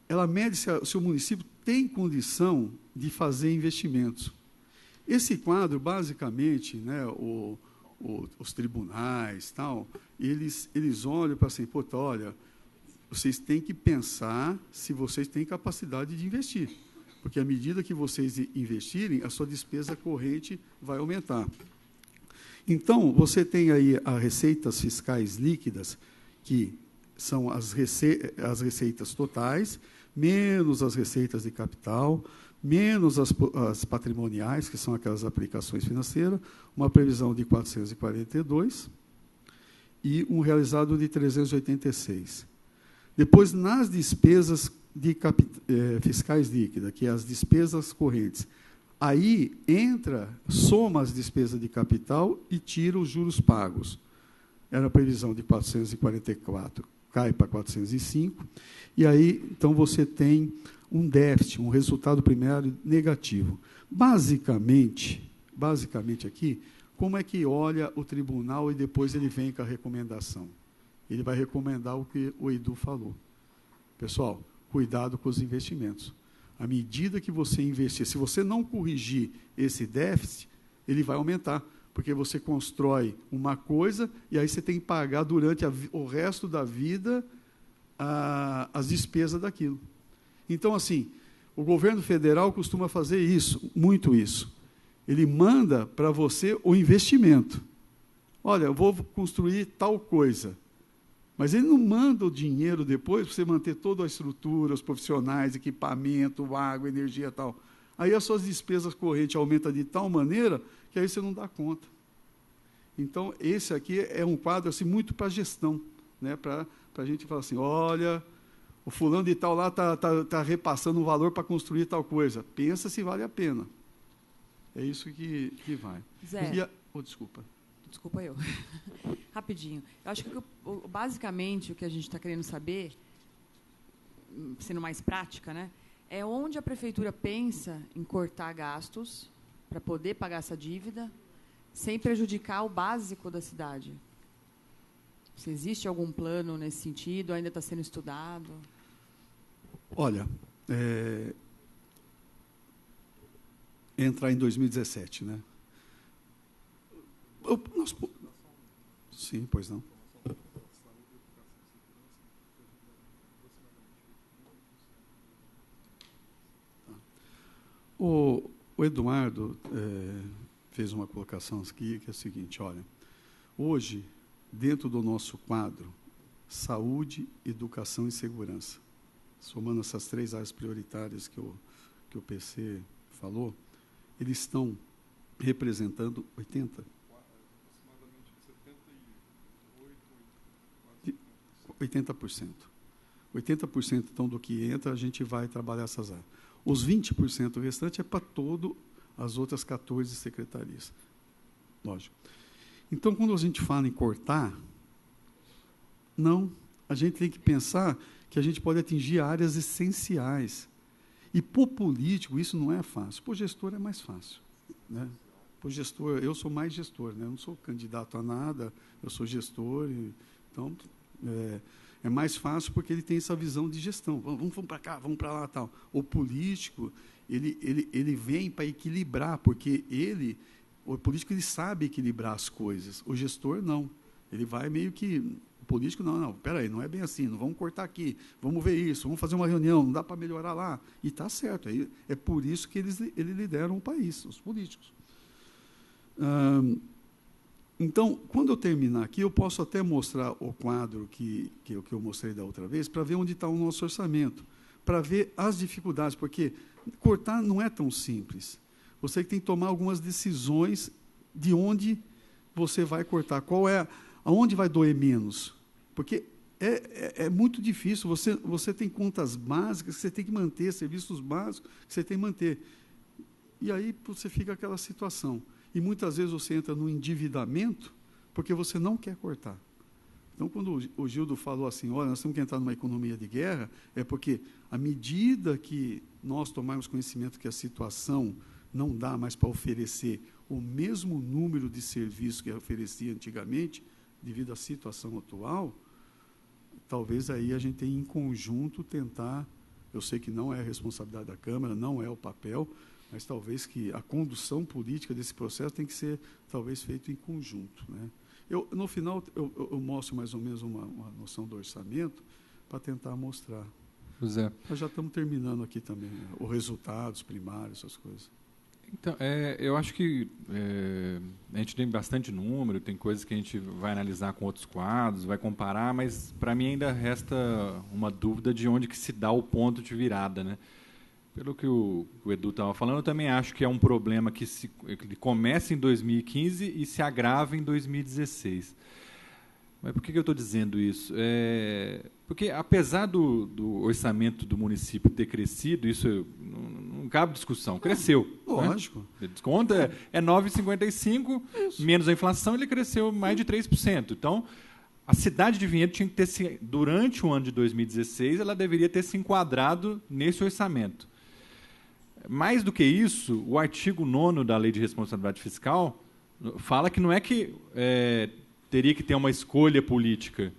ela mede se o município tem condição de fazer investimentos. Esse quadro, basicamente, né, os tribunais, tal, eles olham para assim, pô, olha, vocês têm que pensar se vocês têm capacidade de investir, porque à medida que vocês investirem, a sua despesa corrente vai aumentar. Então, você tem aí as receitas fiscais líquidas, que são as receitas totais, menos as receitas de capital, menos as patrimoniais, que são aquelas aplicações financeiras, uma previsão de 442 e um realizado de 386. Depois, nas despesas fiscais líquidas, que é as despesas correntes, aí soma as despesas de capital e tira os juros pagos. Era a previsão de 444, cai para 405, e aí, então, você tem um déficit, um resultado primário negativo. Basicamente aqui, como é que olha o tribunal e depois ele vem com a recomendação? Ele vai recomendar o que o Edu falou. Pessoal, cuidado com os investimentos. À medida que você investir, se você não corrigir esse déficit, ele vai aumentar, porque você constrói uma coisa e aí você tem que pagar durante o resto da vida as despesas daquilo. Então, assim, o governo federal costuma fazer isso, muito isso. Ele manda para você o investimento. Olha, eu vou construir tal coisa. Mas ele não manda o dinheiro depois para você manter toda a estrutura, os profissionais, equipamento, água, energia e tal. Aí as suas despesas correntes aumentam de tal maneira que aí você não dá conta. Então, esse aqui é um quadro assim, muito para a gestão, né? Para a gente falar assim, olha, o fulano de tal lá está repassando um valor para construir tal coisa. Pensa se vale a pena. É isso que vai. Zé. Desculpa. Desculpa eu. Rapidinho. Eu acho que, basicamente, o que a gente está querendo saber, sendo mais prática, né, é onde a prefeitura pensa em cortar gastos para poder pagar essa dívida, sem prejudicar o básico da cidade. Se existe algum plano nesse sentido, ainda está sendo estudado? Olha, entrar em 2017, né? Sim, pois não. O Eduardo fez uma colocação aqui que é a seguinte, olha, hoje, dentro do nosso quadro, saúde, educação e segurança, somando essas 3 áreas prioritárias que o PC falou, eles estão representando 80%. 80% então do que entra, a gente vai trabalhar essas áreas. Os 20% restante é para todas as outras 14 secretarias. Lógico. Então, quando a gente fala em cortar, não, a gente tem que pensar que a gente pode atingir áreas essenciais. E, para o político, isso não é fácil. Para o gestor é mais fácil. Né? Para o gestor, eu sou mais gestor, né? Eu não sou candidato a nada, eu sou gestor. Então, é mais fácil porque ele tem essa visão de gestão. Vamos para cá, vamos para lá, tal. O político, ele vem para equilibrar, porque o político ele sabe equilibrar as coisas. O gestor não. Ele vai meio que o político não, espera aí, não é bem assim, não vamos cortar aqui, vamos ver isso, vamos fazer uma reunião, não dá para melhorar lá. E está certo. É por isso que eles lideram o país, os políticos. Então, quando eu terminar aqui, eu posso até mostrar o quadro que eu mostrei da outra vez, para ver onde está o nosso orçamento, para ver as dificuldades, porque cortar não é tão simples. Você tem que tomar algumas decisões de onde você vai cortar, aonde vai doer menos. Porque é muito difícil, você tem contas básicas que você tem que manter, serviços básicos que você tem que manter. E aí você fica aquela situação. E muitas vezes você entra no endividamento porque você não quer cortar. Então, quando o Gildo falou assim, olha, nós temos que entrar numa economia de guerra, é porque, à medida que nós tomarmos conhecimento que a situação não dá mais para oferecer o mesmo número de serviços que oferecia antigamente, devido à situação atual, talvez aí a gente tenha, em conjunto, tentar, eu sei que não é a responsabilidade da Câmara, não é o papel, mas talvez que a condução política desse processo tem que ser, talvez, feito em conjunto. Né? No final, eu mostro mais ou menos uma noção do orçamento para tentar mostrar. José. Nós já estamos terminando aqui também, né? Os resultados primários, essas coisas. Então, eu acho que a gente tem bastante número, tem coisas que a gente vai analisar com outros quadros, vai comparar, mas, para mim, ainda resta uma dúvida de onde que se dá o ponto de virada, né? Pelo que o Edu estava falando, eu também acho que é um problema que começa em 2015 e se agrava em 2016. Mas por que eu estou dizendo isso? Porque, apesar do orçamento do município ter crescido, isso não cabe discussão, cresceu. Lógico. Né? Desconto é 9,55, menos a inflação, ele cresceu mais de 3%. Então, a cidade de Vinhedo tinha que ter, durante o ano de 2016, ela deveria ter se enquadrado nesse orçamento. Mais do que isso, o artigo 9º da Lei de Responsabilidade Fiscal fala que não é que teria que ter uma escolha política,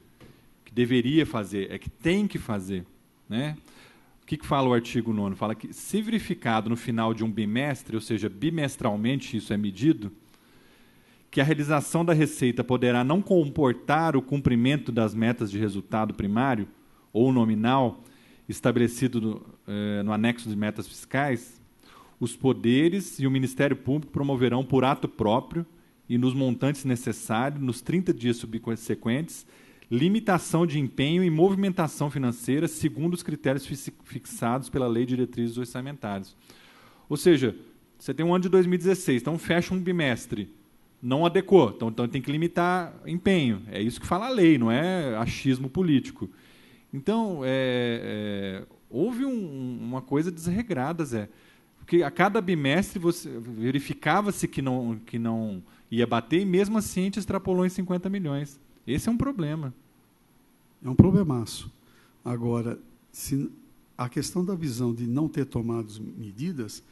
que deveria fazer, é que tem que fazer. Né? O que fala o artigo 9º? Fala que, se verificado no final de um bimestre, ou seja, bimestralmente isso é medido, que a realização da receita poderá não comportar o cumprimento das metas de resultado primário ou nominal estabelecido no anexo de metas fiscais, os poderes e o Ministério Público promoverão por ato próprio e nos montantes necessários, nos 30 dias subsequentes, limitação de empenho e movimentação financeira segundo os critérios fixados pela Lei de Diretrizes Orçamentárias. Ou seja, você tem um ano de 2016, então fecha um bimestre, não adequou, então tem que limitar empenho. É isso que fala a lei, não é achismo político. Então, houve uma coisa desregrada, Zé. Porque a cada bimestre verificava-se que não ia bater e, mesmo assim, a gente extrapolou em 50 milhões. Esse é um problema. É um problemaço. Agora, a questão da visão de não ter tomado medidas,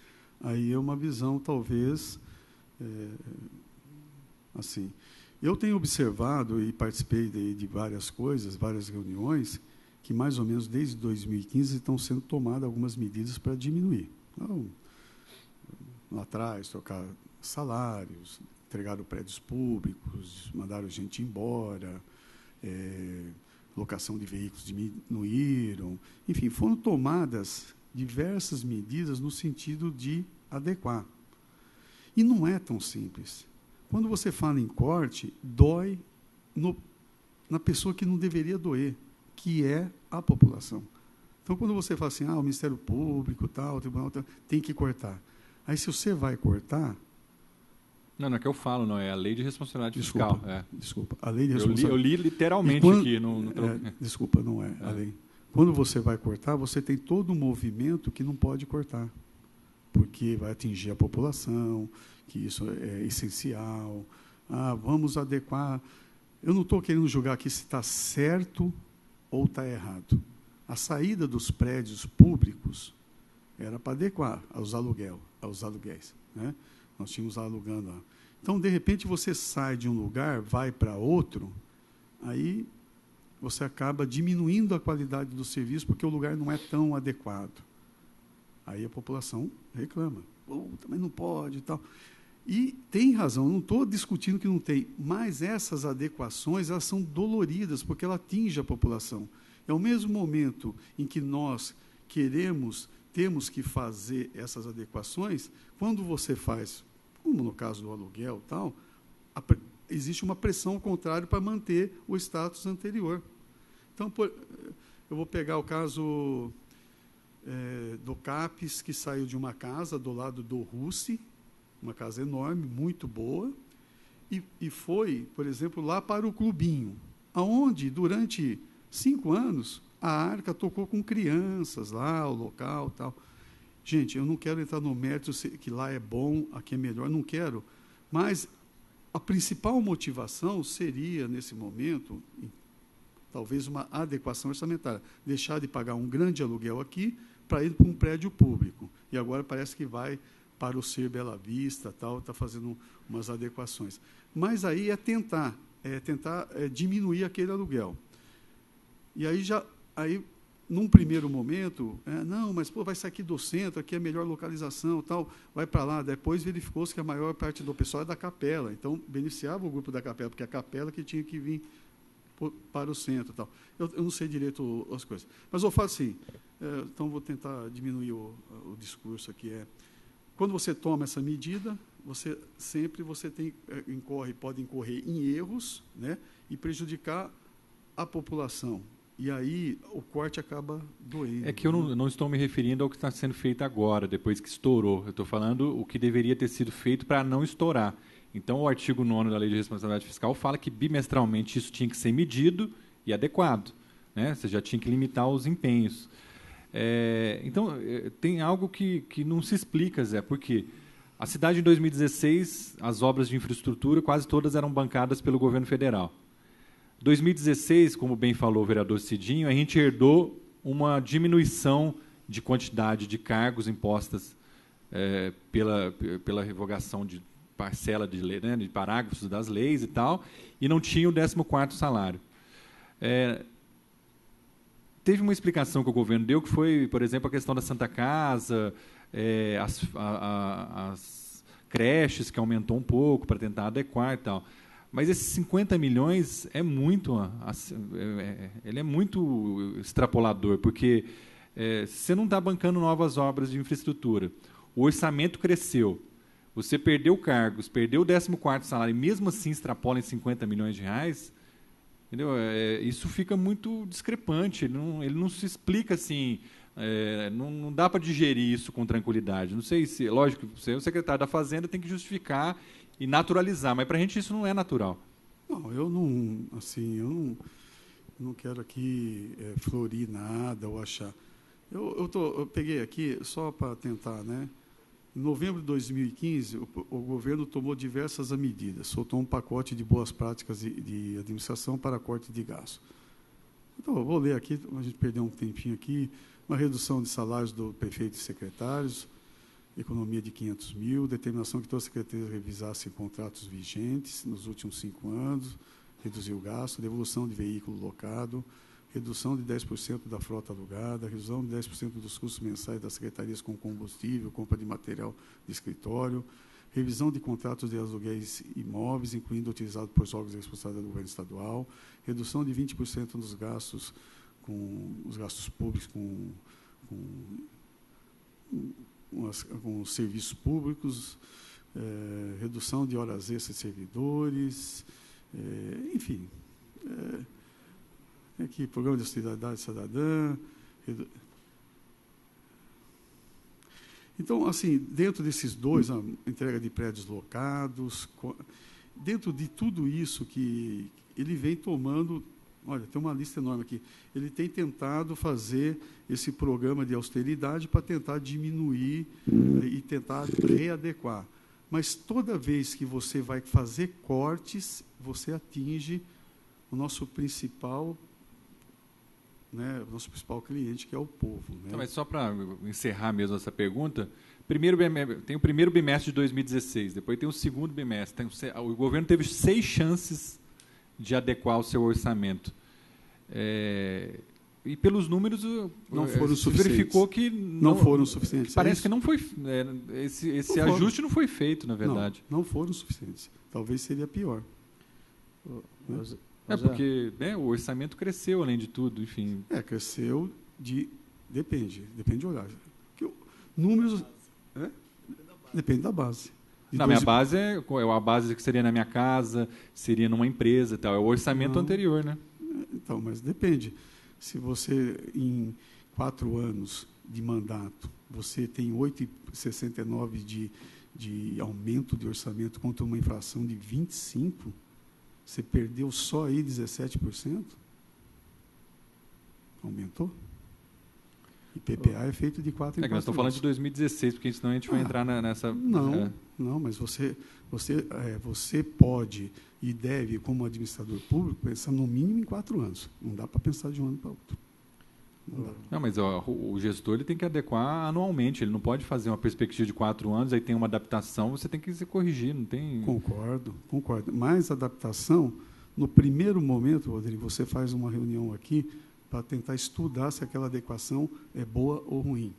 aí é uma visão, talvez, assim. Eu tenho observado e participei de várias coisas, várias reuniões, que mais ou menos desde 2015 estão sendo tomadas algumas medidas para diminuir. Então, lá atrás, trocar salários, entregaram prédios públicos, mandaram gente embora, locação de veículos diminuíram. Enfim, foram tomadas diversas medidas no sentido de adequar. E não é tão simples. Quando você fala em corte, dói na pessoa que não deveria doer, que é a população. Então, quando você fala assim, o Ministério Público, o Tribunal tem que cortar. Aí, se você vai cortar... Não é que eu falo, não. É a Lei de Responsabilidade Fiscal. Desculpa. A Lei de Responsabilidade... Eu li literalmente aqui. Desculpa, não é a lei. Quando você vai cortar, você tem todo um movimento que não pode cortar, porque vai atingir a população, que isso é essencial. Vamos adequar... Eu não estou querendo julgar aqui se está certo ou está errado. A saída dos prédios públicos era para adequar aos aluguéis, né? Nós tínhamos alugando lá. Então, de repente, você sai de um lugar, vai para outro, aí você acaba diminuindo a qualidade do serviço porque o lugar não é tão adequado. Aí a população reclama. Mas não pode e tal. E tem razão, não estou discutindo que não tem, mas essas adequações, elas são doloridas, porque ela atinge a população. É o mesmo momento em que nós temos que fazer essas adequações, quando você faz, como no caso do aluguel, existe uma pressão ao contrário para manter o status anterior. Então, eu vou pegar o caso do CAPES, que saiu de uma casa do lado do Russi, uma casa enorme, muito boa, e foi, por exemplo, lá para o Clubinho, onde, durante 5 anos, a Arca tocou com crianças lá, o local, tal. Gente, eu não quero entrar no mérito que lá é bom, aqui é melhor, não quero, mas a principal motivação seria, nesse momento, talvez uma adequação orçamentária, deixar de pagar um grande aluguel aqui para ir para um prédio público. E agora parece que vai para o Ser Bela Vista, está fazendo umas adequações. Mas aí é tentar diminuir aquele aluguel. E aí, num primeiro momento, não, mas vai sair aqui do centro, aqui é a melhor localização, tal, vai para lá. Depois verificou-se que a maior parte do pessoal é da Capela, então beneficiava o grupo da Capela, porque a Capela que tinha que vir para o centro, tal. Eu não sei direito as coisas. Mas eu falo assim, então vou tentar diminuir o discurso aqui. Quando você toma essa medida, você pode incorrer em erros, né, e prejudicar a população. E aí o corte acaba doendo. É que eu não estou me referindo ao que está sendo feito agora, depois que estourou. Eu estou falando o que deveria ter sido feito para não estourar. Então, o artigo 9º da Lei de Responsabilidade Fiscal fala que bimestralmente isso tinha que ser medido e adequado, né? Você já tinha que limitar os empenhos. Então, tem algo que não se explica, Zé, porque a cidade, em 2016, as obras de infraestrutura, quase todas eram bancadas pelo governo federal. 2016, como bem falou o vereador Cidinho, a gente herdou uma diminuição de quantidade de cargos impostas pela revogação de parcela de lei, né, de parágrafos das leis e tal, e não tinha o 14º salário. Teve uma explicação que o governo deu, que foi, por exemplo, a questão da Santa Casa, as creches, que aumentou um pouco para tentar adequar e tal. Mas esses 50 milhões ele é muito extrapolador, porque você não está bancando novas obras de infraestrutura. O orçamento cresceu, você perdeu cargos, perdeu o 14º salário, e mesmo assim extrapola em 50 milhões de reais, entendeu? Isso fica muito discrepante, ele não se explica assim, não dá para digerir isso com tranquilidade. Não sei se, lógico, você é o secretário da Fazenda, tem que justificar e naturalizar, mas para a gente isso não é natural. Não, eu não quero aqui florir nada ou achar. Eu peguei aqui só para tentar, né? Em novembro de 2015, o governo tomou diversas medidas, soltou um pacote de boas práticas de administração para corte de gastos. Então, eu vou ler aqui, a gente perdeu um tempinho aqui, uma redução de salários do prefeito e secretários, economia de 500 mil, determinação que todas as secretarias revisassem contratos vigentes nos últimos 5 anos, reduzir o gasto, devolução de veículo locado, redução de 10% da frota alugada, redução de 10% dos custos mensais das secretarias com combustível, compra de material de escritório, revisão de contratos de aluguéis imóveis, incluindo utilizado por órgãos de responsabilidade do governo estadual, redução de 20% dos gastos com os gastos públicos com com os serviços públicos, redução de horas extras de servidores, enfim, aqui, programa de austeridade cidadã. Então, assim, dentro desses dois, a entrega de prédios locados, dentro de tudo isso que ele vem tomando, olha, tem uma lista enorme aqui, ele tem tentado fazer esse programa de austeridade para tentar diminuir e tentar readequar. Mas toda vez que você vai fazer cortes, você atinge o nosso principal, o nosso principal cliente, que é o povo. Né? Então, mas só para encerrar mesmo essa pergunta, tem o primeiro bimestre de 2016, depois tem o segundo bimestre. O governo teve 6 chances de adequar o seu orçamento. E pelos números, não foram se verificou que não foram suficientes. Parece que não foi, esse ajuste não foi feito, na verdade. Não foram suficientes. Talvez seria pior. Porque o orçamento cresceu, além de tudo, enfim. Cresceu depende de olhar. Números... Depende da base. Minha base é a base que seria na minha casa, seria numa empresa e tal. É o orçamento anterior, né? Então, mas depende. Se você, em 4 anos de mandato, você tem 8,69 de aumento de orçamento contra uma inflação de 25%, você perdeu só aí 17%? Aumentou? E PPA é feito de 4 em 4 anos. Nós estamos falando de 2016, porque senão a gente vai entrar nessa... Não, mas você pode e deve, como administrador público, pensar no mínimo em 4 anos. Não dá para pensar de um ano para outro. Não, mas o gestor ele tem que adequar anualmente, ele não pode fazer uma perspectiva de 4 anos, aí tem uma adaptação, você tem que se corrigir, não tem... Concordo. Mas adaptação, no primeiro momento, Rodrigo, você faz uma reunião aqui para tentar estudar se aquela adequação é boa ou ruim.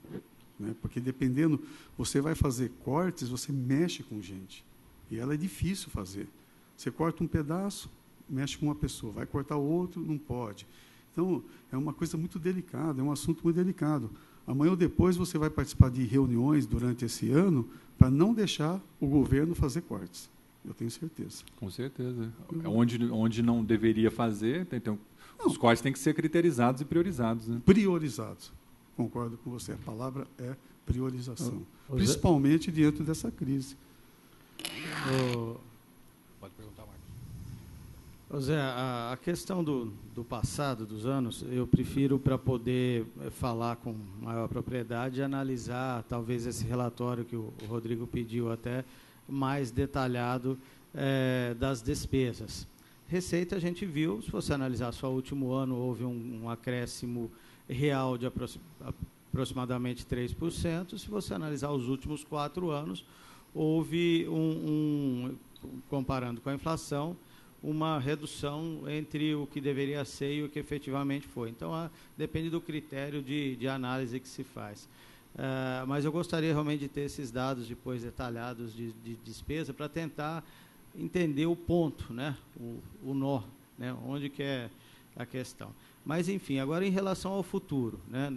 Né? Porque dependendo, você vai fazer cortes, você mexe com gente. E ela é difícil fazer. Você corta um pedaço, mexe com uma pessoa, vai cortar outro, não pode. Então, é uma coisa muito delicada, é um assunto muito delicado. Amanhã ou depois você vai participar de reuniões durante esse ano para não deixar o governo fazer cortes. Eu tenho certeza. Com certeza. Onde não deveria fazer, então, os cortes têm que ser criterizados e priorizados. Né? Priorizados. Concordo com você. A palavra é priorização. Principalmente diante dessa crise. Pode perguntar, Marcos. Zé, a questão do passado, dos anos, eu prefiro, para poder falar com maior propriedade, analisar talvez esse relatório que o Rodrigo pediu até mais detalhado das despesas. Receita, a gente viu, se você analisar só o último ano, houve um acréscimo real de aproximadamente 3%. Se você analisar os últimos 4 anos, houve, comparando com a inflação, uma redução entre o que deveria ser e o que efetivamente foi. Então, depende do critério de análise que se faz. Mas eu gostaria realmente de ter esses dados depois detalhados de despesa para tentar entender o ponto, né? o nó, né? Onde que é a questão. Mas, enfim, agora em relação ao futuro, né?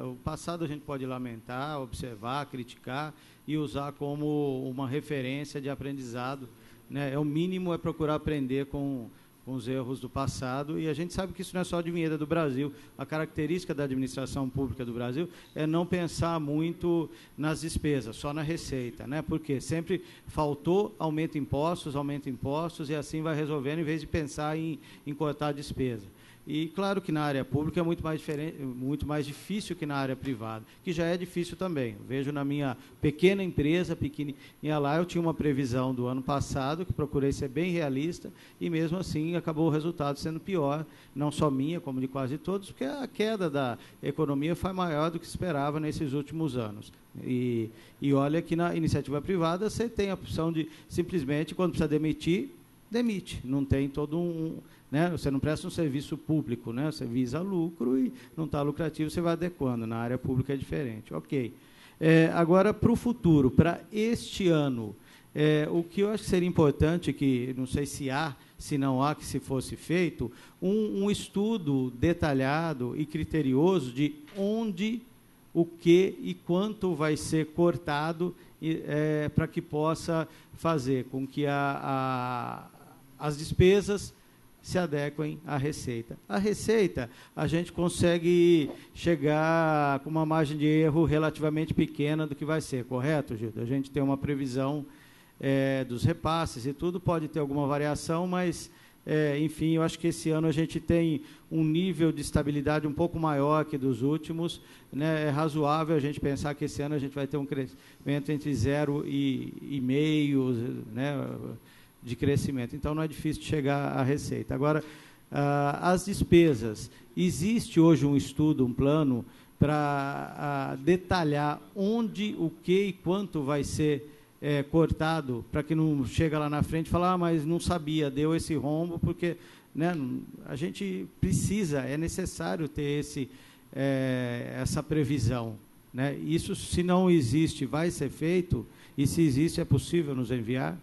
O passado a gente pode lamentar, observar, criticar e usar como uma referência de aprendizado. Né? O mínimo é procurar aprender com os erros do passado, e a gente sabe que isso não é só de Vinhedo do Brasil. A característica da administração pública do Brasil é não pensar muito nas despesas, só na receita, né? Porque sempre faltou, aumenta impostos, e assim vai resolvendo, em vez de pensar em cortar a despesa. E claro que na área pública é muito mais difícil que na área privada, que já é difícil também. Eu vejo na minha pequena empresa, pequenininha lá, eu tinha uma previsão do ano passado, que procurei ser bem realista, e mesmo assim acabou o resultado sendo pior, não só minha, como de quase todos, porque a queda da economia foi maior do que se esperava nesses últimos anos. E olha que na iniciativa privada você tem a opção de, simplesmente, quando precisa demitir, demite. Não tem todo né? Você não presta um serviço público, né? Você visa lucro e não está lucrativo, você vai adequando. Na área pública é diferente. Ok. Agora, para o futuro, para este ano, o que eu acho que seria importante, que não sei se não há, que se fosse feito, um estudo detalhado e criterioso de onde o que e quanto vai ser cortado para que possa fazer com que as despesas se adequem à receita. A receita, a gente consegue chegar com uma margem de erro relativamente pequena do que vai ser, correto, Gildo? A gente tem uma previsão dos repasses e tudo, pode ter alguma variação, mas, enfim, eu acho que esse ano a gente tem um nível de estabilidade um pouco maior que dos últimos, né? É razoável a gente pensar que esse ano a gente vai ter um crescimento entre 0,5, né, de crescimento. Então, não é difícil de chegar à receita. Agora, as despesas. Existe hoje um estudo, um plano, para detalhar onde, o que e quanto vai ser cortado, para que não chega lá na frente e fala, mas não sabia, deu esse rombo, porque, né, a gente precisa, é necessário ter essa previsão, né? Isso, se não existe, vai ser feito, e se existe, é possível nos enviar?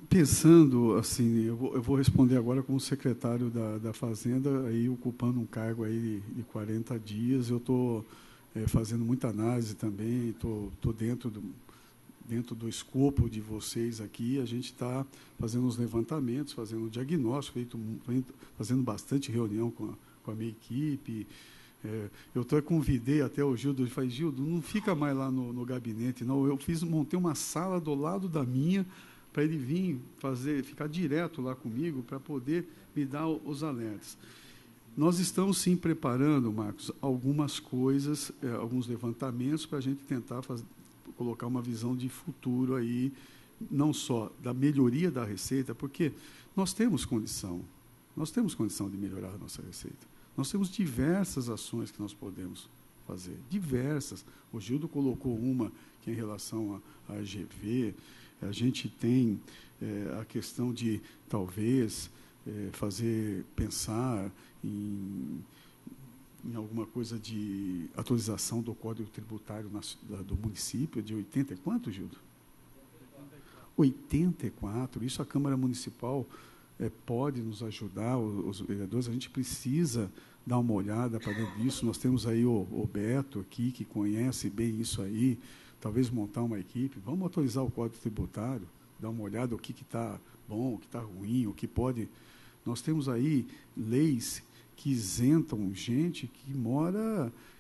Pensando assim, eu vou responder agora como secretário da Fazenda, aí ocupando um cargo aí de 40 dias, eu estou fazendo muita análise também, estou dentro do escopo de vocês aqui, a gente está fazendo os levantamentos, fazendo o diagnóstico, fazendo bastante reunião com a minha equipe. Eu convidei até o Gildo, ele falei, Gildo, não fica mais lá no gabinete, não. Eu montei uma sala do lado da minha, para ele vir ficar direto lá comigo, para poder me dar os alertas. Nós estamos, sim, preparando, Marcos, algumas coisas, alguns levantamentos, para a gente tentar colocar uma visão de futuro aí, não só da melhoria da receita, porque nós temos condição de melhorar a nossa receita. Nós temos diversas ações que nós podemos fazer, diversas. O Gildo colocou uma que é em relação à GV, a gente tem a questão de, talvez, pensar em alguma coisa de atualização do Código Tributário do município, de 80 e quanto, Gildo? 84. Isso a Câmara Municipal pode nos ajudar, os vereadores, a gente precisa dar uma olhada para dentro disso. Nós temos aí o Beto aqui, que conhece bem isso aí, talvez montar uma equipe. Vamos atualizar o Código Tributário, dar uma olhada o que está bom, o que está ruim, o que pode... Nós temos aí leis que isentam gente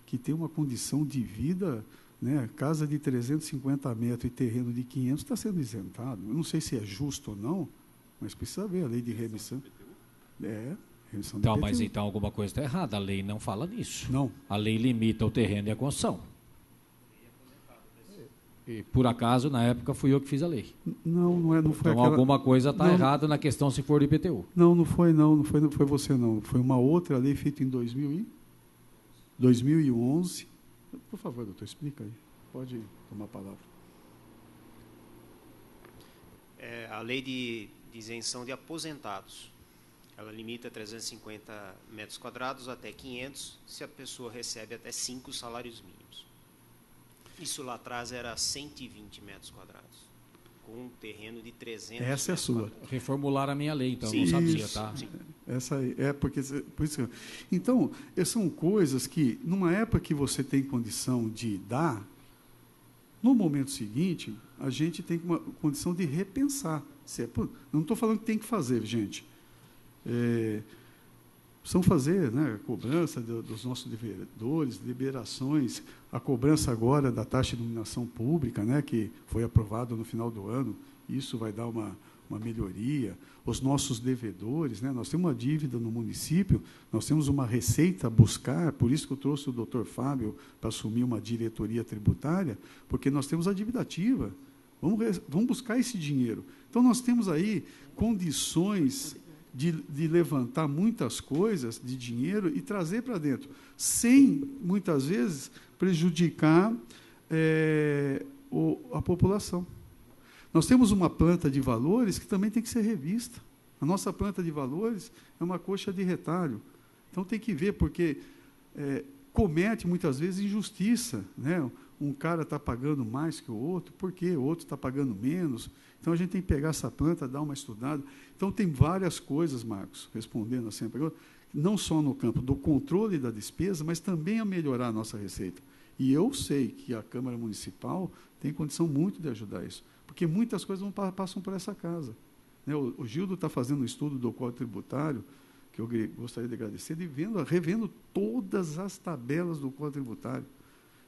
que tem uma condição de vida, né? Casa de 350 metros e terreno de 500 está sendo isentado. Eu não sei se é justo ou não, mas precisa ver a lei de remissão. Remissão de Então, IPTU. mas então alguma coisa está errada. A lei não fala nisso. Não. A lei limita o terreno e a construção. E, por acaso, na época, fui eu que fiz a lei. Não foi então, aquela... alguma coisa está errada na questão se for do IPTU. Não foi você, não. Foi uma outra lei feita em 2011. Por favor, doutor, explica aí. Pode tomar a palavra. A lei de isenção de aposentados. Ela limita 350 metros quadrados até 500, se a pessoa recebe até 5 salários mínimos. Isso lá atrás era 120 metros quadrados, com um terreno de 300 Essa é a sua. quadrados. Reformularam a minha lei, então Sim, eu não sabia, isso, tá? Sim. Essa aí, por isso. Então, são coisas que, numa época que você tem condição de dar, no momento seguinte, a gente tem uma condição de repensar. Não estou falando que tem que fazer, gente. Precisam fazer, né, a cobrança dos nossos devedores, liberações, a cobrança agora da taxa de iluminação pública, né, que foi aprovada no final do ano, isso vai dar uma melhoria. Os nossos devedores, né, nós temos uma dívida no município, nós temos uma receita a buscar, por isso que eu trouxe o doutor Fábio para assumir uma diretoria tributária, porque nós temos a dívida ativa. Vamos buscar esse dinheiro. Então, nós temos aí condições de levantar muitas coisas de dinheiro e trazer para dentro, sem, muitas vezes, prejudicar a população. Nós temos uma planta de valores que também tem que ser revista. A nossa planta de valores é uma coxa de retalho. Então, tem que ver, porque comete, muitas vezes, injustiça, né? Um cara está pagando mais que o outro, por quê? O outro está pagando menos. Então, a gente tem que pegar essa planta, dar uma estudada. Então, tem várias coisas, Marcos, respondendo assim a pergunta, não só no campo do controle da despesa, mas também a melhorar a nossa receita. E eu sei que a Câmara Municipal tem condição muito de ajudar isso, porque muitas coisas não passam por essa casa. Né? O Gildo está fazendo um estudo do Código Tributário, que eu gostaria de agradecer, revendo todas as tabelas do Código Tributário.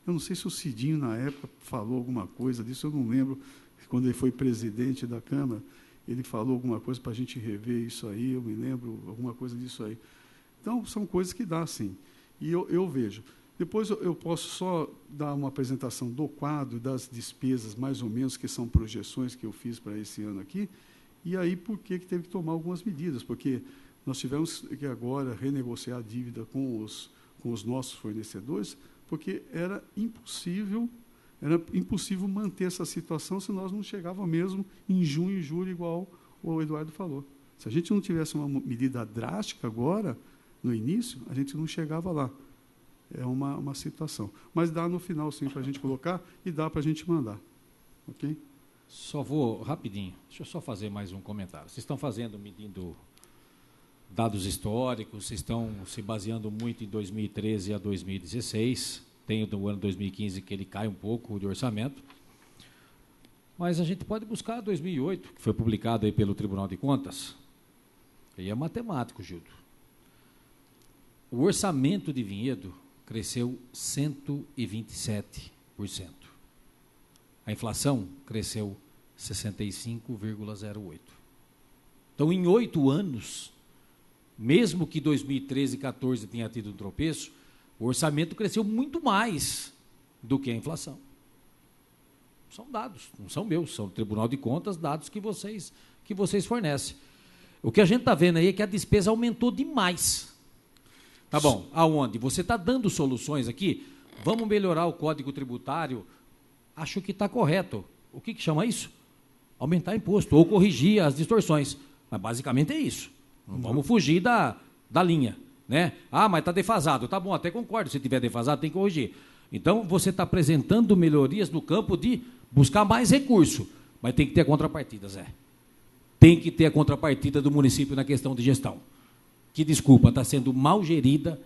Eu não sei se o Cidinho, na época, falou alguma coisa disso, eu não lembro, quando ele foi presidente da Câmara, ele falou alguma coisa para a gente rever isso aí, eu me lembro, alguma coisa disso aí. Então, são coisas que dá, sim. E eu vejo. Depois, eu posso só dar uma apresentação do quadro, das despesas, mais ou menos, que são projeções que eu fiz para esse ano aqui, e aí por que teve que tomar algumas medidas, porque nós tivemos que agora renegociar a dívida com os nossos fornecedores, porque era impossível manter essa situação se nós não chegávamos mesmo em junho e julho, igual o Eduardo falou. Se a gente não tivesse uma medida drástica agora, no início, a gente não chegava lá. É uma situação. Mas dá no final, sim, para a gente colocar e dá para a gente mandar. Ok? Só vou, rapidinho, deixa eu só fazer mais um comentário. Vocês estão medindo dados históricos, vocês estão se baseando muito em 2013 a 2016, tem o ano 2015 que ele cai um pouco de orçamento, mas a gente pode buscar 2008, que foi publicado aí pelo Tribunal de Contas, e é matemático, Gildo. O orçamento de Vinhedo cresceu 127%. A inflação cresceu 65,08%. Então, em 8 anos, mesmo que 2013 e 2014 tenha tido um tropeço, o orçamento cresceu muito mais do que a inflação. São dados, não são meus, são do Tribunal de Contas, dados que vocês fornecem. O que a gente está vendo aí é que a despesa aumentou demais. Tá bom, aonde? Você está dando soluções aqui, vamos melhorar o Código Tributário, acho que está correto. O que chama isso? Aumentar imposto, ou corrigir as distorções. Mas basicamente é isso. Não vamos fugir da linha. Né? Ah, mas está defasado. Tá bom, até concordo, se tiver defasado tem que corrigir. Então, você está apresentando melhorias no campo de buscar mais recurso, mas tem que ter a contrapartida, Zé. Tem que ter a contrapartida do município na questão de gestão. Que, desculpa, está sendo mal gerida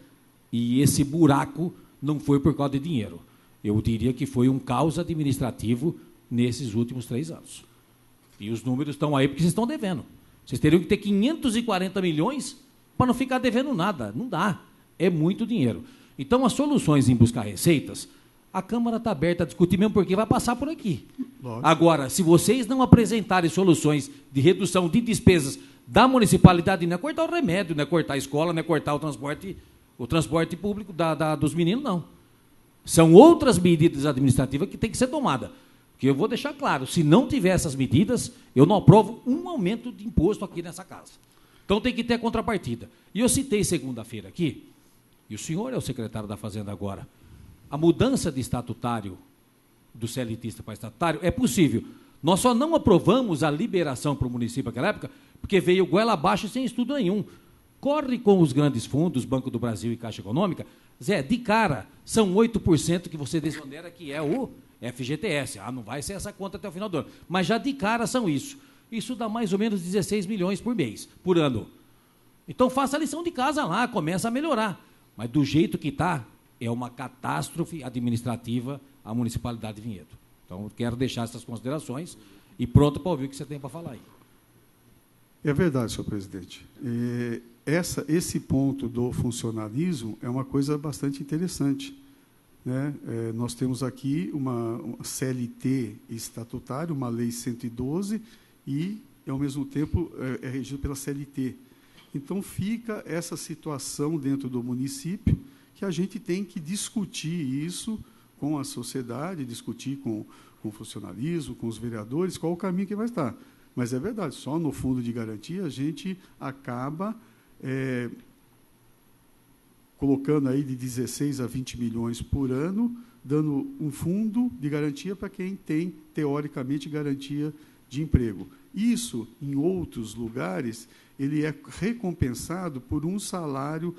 e esse buraco não foi por causa de dinheiro. Eu diria que foi um caos administrativo nesses últimos 3 anos. E os números estão aí porque vocês estão devendo. Vocês teriam que ter 540 milhões para não ficar devendo nada. Não dá. É muito dinheiro. Então, as soluções em buscar receitas, a Câmara está aberta a discutir mesmo porque vai passar por aqui. Lógico. Agora, se vocês não apresentarem soluções de redução de despesas da municipalidade, não é cortar o remédio, não é cortar a escola, não é cortar o transporte público dos meninos, não. São outras medidas administrativas que têm que ser tomadas. Porque eu vou deixar claro, se não tiver essas medidas, eu não aprovo um aumento de imposto aqui nessa casa. Então tem que ter a contrapartida. E eu citei segunda-feira aqui, e o senhor é o secretário da Fazenda agora, a mudança de estatutário do CLTista para estatutário é possível. Nós só não aprovamos a liberação para o município naquela época, porque veio goela abaixo sem estudo nenhum. Corre com os grandes fundos, Banco do Brasil e Caixa Econômica, Zé, de cara, são 8% que você desonera, que é o FGTS. Ah, não vai ser essa conta até o final do ano. Mas já de cara são isso. Isso dá mais ou menos 16 milhões por mês, por ano. Então faça a lição de casa lá, começa a melhorar. Mas do jeito que está, é uma catástrofe administrativa a municipalidade de Vinhedo. Então, eu quero deixar essas considerações e pronto para ouvir o que você tem para falar aí. É verdade, senhor presidente. Esse ponto do funcionalismo é uma coisa bastante interessante. Né? Nós temos aqui uma CLT estatutária, uma lei 112, e, ao mesmo tempo, é regido pela CLT. Então, fica essa situação dentro do município que a gente tem que discutir isso com a sociedade, discutir com o funcionalismo, com os vereadores, qual o caminho que vai estar. Mas é verdade, só no fundo de garantia a gente acaba colocando aí de 16 a 20 milhões por ano, dando um fundo de garantia para quem tem, teoricamente, garantia de emprego. Isso, em outros lugares, ele é recompensado por um salário,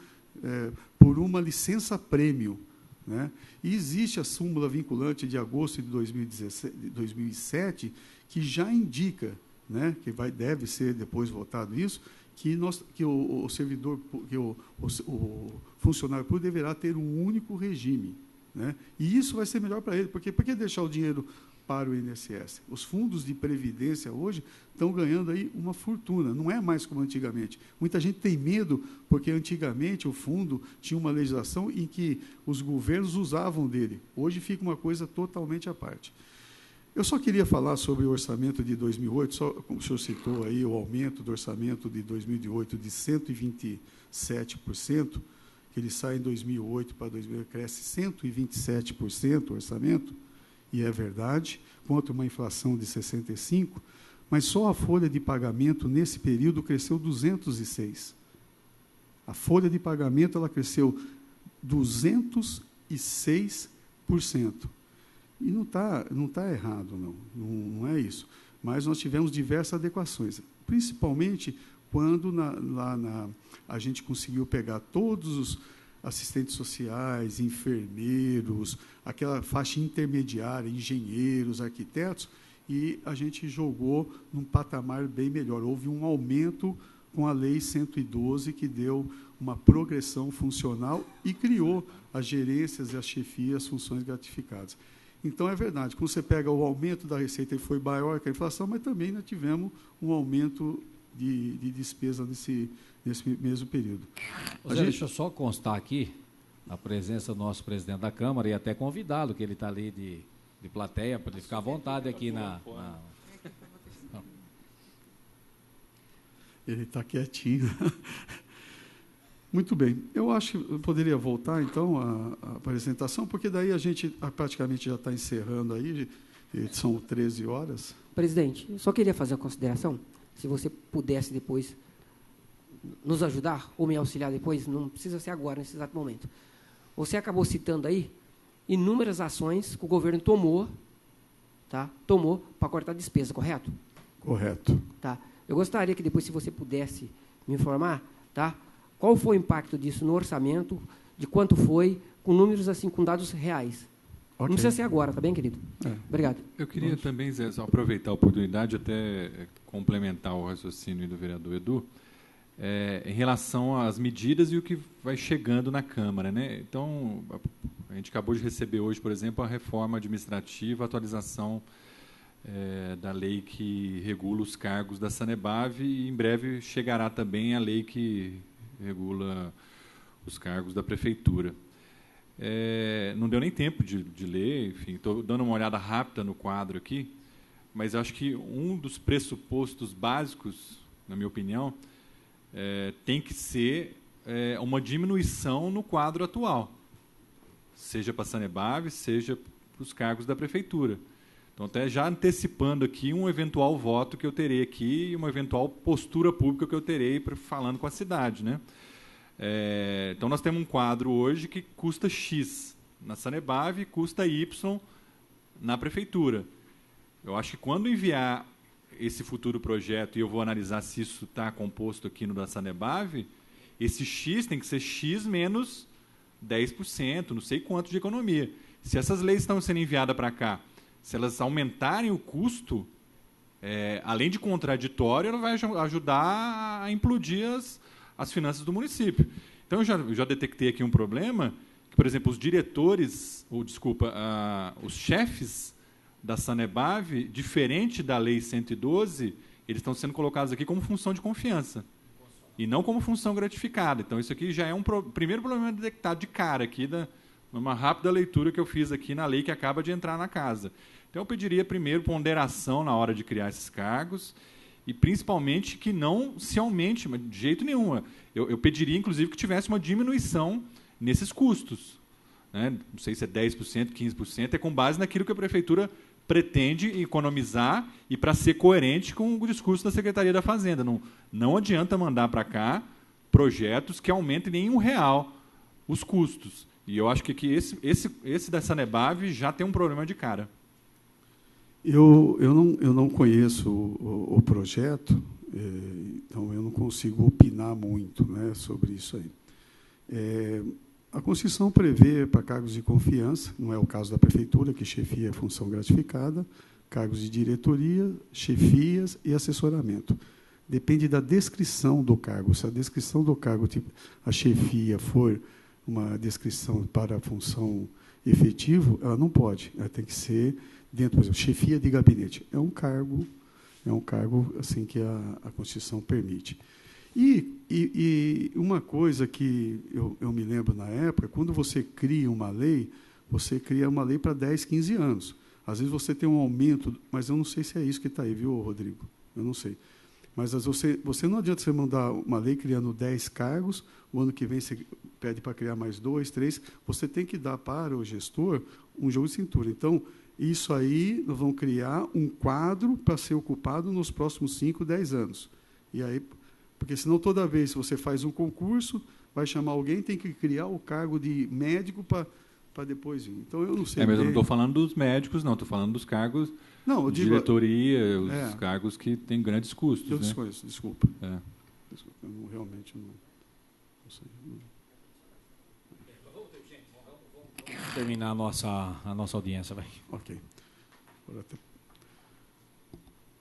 por uma licença-prêmio. Né? E existe a súmula vinculante de agosto de 2007, que já indica, né, que deve ser depois votado isso, que o servidor, que o funcionário público deverá ter um único regime, né? E isso vai ser melhor para ele, porque por que deixar o dinheiro para o INSS? Os fundos de previdência hoje estão ganhando aí uma fortuna, não é mais como antigamente. Muita gente tem medo, porque antigamente o fundo tinha uma legislação em que os governos usavam dele. Hoje fica uma coisa totalmente à parte. Eu só queria falar sobre o orçamento de 2008, só como o senhor citou aí, o aumento do orçamento de 2008 de 127%, que ele sai em 2008 para 2008, cresce 127% o orçamento, e é verdade, contra uma inflação de 65%, mas só a folha de pagamento nesse período cresceu 206%. A folha de pagamento ela cresceu 206%. E não tá errado, não é isso. Mas nós tivemos diversas adequações, principalmente quando a gente conseguiu pegar todos os assistentes sociais, enfermeiros, aquela faixa intermediária, engenheiros, arquitetos, e a gente jogou num patamar bem melhor. Houve um aumento com a Lei 112, que deu uma progressão funcional e criou as gerências e as chefias, as funções gratificadas. Então, é verdade, quando você pega o aumento da receita, ele foi maior que a inflação, mas também nós tivemos um aumento de despesa nesse mesmo período. Deixa eu só constar aqui a presença do nosso presidente da Câmara e até convidá-lo, que ele está ali de plateia, para ele ficar à vontade aqui Ele está quietinho. Muito bem. Eu acho que eu poderia voltar, então, à apresentação, porque daí a gente praticamente já está encerrando aí, são 13 horas. Presidente, eu só queria fazer uma consideração, se você pudesse depois nos ajudar, ou me auxiliar depois, não precisa ser agora, nesse exato momento. Você acabou citando aí inúmeras ações que o governo tomou para cortar despesa, correto? Correto. Tá. Eu gostaria que depois, se você pudesse me informar, tá? Qual foi o impacto disso no orçamento, de quanto foi, com números assim, com dados reais. Okay. Não precisa ser agora, tá bem, querido? Obrigado. Eu queria também, Zé, só aproveitar a oportunidade, até complementar o raciocínio do vereador Edu, em relação às medidas e o que vai chegando na Câmara, né? Então, a gente acabou de receber hoje, por exemplo, a reforma administrativa, a atualização da lei que regula os cargos da Sanebave, e em breve chegará também a lei que regula os cargos da Prefeitura. Não deu nem tempo de ler, enfim, estou dando uma olhada rápida no quadro aqui, mas acho que um dos pressupostos básicos, na minha opinião, tem que ser uma diminuição no quadro atual, seja para a Sanebave, seja para os cargos da Prefeitura. Então, até já antecipando aqui um eventual voto que eu terei aqui e uma eventual postura pública que eu terei falando com a cidade, né? Então, nós temos um quadro hoje que custa X na Sanebave e custa Y na Prefeitura. Eu acho que quando enviar esse futuro projeto, e eu vou analisar se isso está composto aqui no da Sanebave, esse X tem que ser X menos 10%, não sei quanto de economia. Se essas leis estão sendo enviadas para cá, se elas aumentarem o custo, além de contraditório, ela vai ajudar a implodir as finanças do município. Então, eu já detectei aqui um problema, que, por exemplo, os diretores, os chefes da Sanebave, diferente da Lei 112, eles estão sendo colocados aqui como função de confiança, e não como função gratificada. Então, isso aqui já é um primeiro problema detectado de cara aqui, numa rápida leitura que eu fiz aqui na lei que acaba de entrar na casa. Então, eu pediria, primeiro, ponderação na hora de criar esses cargos, e, principalmente, que não se aumente, mas de jeito nenhum. Eu pediria, inclusive, que tivesse uma diminuição nesses custos, né? Não sei se é 10%, 15%, é com base naquilo que a Prefeitura pretende economizar e para ser coerente com o discurso da Secretaria da Fazenda. Não adianta mandar para cá projetos que aumentem nem R$1 os custos. E eu acho que esse da Sanebave já tem um problema de cara. Eu não conheço o projeto, então eu não consigo opinar muito, né, sobre isso aí. A Constituição prevê para cargos de confiança, não é o caso da Prefeitura, que chefia a função gratificada, cargos de diretoria, chefias e assessoramento. depende da descrição do cargo. Se a descrição do cargo, tipo a chefia, for uma descrição para a função efetivo, ela não pode. Ela tem que ser dentro, por exemplo, chefia de gabinete. É um cargo assim que a Constituição permite. E uma coisa que eu me lembro na época, quando você cria uma lei para 10, 15 anos. Às vezes você tem um aumento, mas eu não sei se é isso que está aí, viu, Rodrigo? Eu não sei. Mas você não adianta você mandar uma lei criando 10 cargos, o ano que vem você pede para criar mais 2, 3, você tem que dar para o gestor um jogo de cintura. Então, isso aí, nós vamos criar um quadro para ser ocupado nos próximos 5, 10 anos. E aí, porque senão toda vez que você faz um concurso, vai chamar alguém, tem que criar o cargo de médico para depois vir. Então, eu não sei. Mas eu não estou falando dos médicos, não. Estou falando dos cargos de diretoria, os cargos que têm grandes custos. Eu desconheço, desculpa. Desculpa, eu realmente não sei. Vamos terminar a nossa audiência, vai. Ok.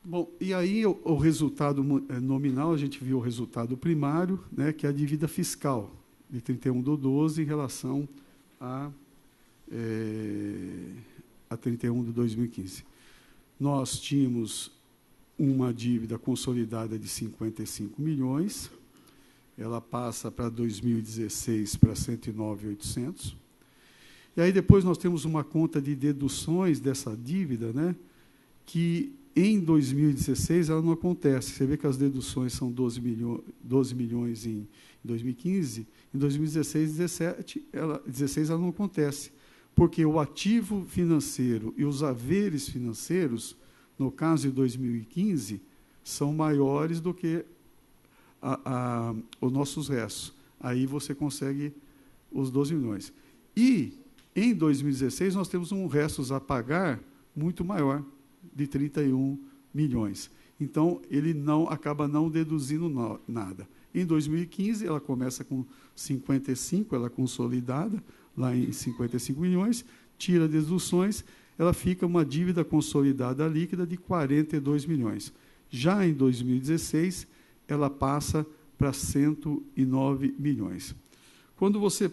Bom, e aí o resultado nominal, a gente viu o resultado primário, né, que é a dívida fiscal, de 31/12 em relação a 31 de 2015. Nós tínhamos uma dívida consolidada de 55 milhões, ela passa para 2016 para 109.800. E aí depois nós temos uma conta de deduções dessa dívida, né, que em 2016 ela não acontece. Você vê que as deduções são 12 milhões em 2015, em 2016, 16 ela não acontece, porque o ativo financeiro e os haveres financeiros, no caso de 2015, são maiores do que os nossos restos. Aí você consegue os 12 milhões. E, em 2016, nós temos um restos a pagar muito maior, de 31 milhões. Então, ele acaba não deduzindo nada. Em 2015, ela começa com 55, ela é consolidada, lá em 55 milhões, tira deduções, ela fica uma dívida consolidada líquida de 42 milhões. Já em 2016, ela passa para 109 milhões. Quando você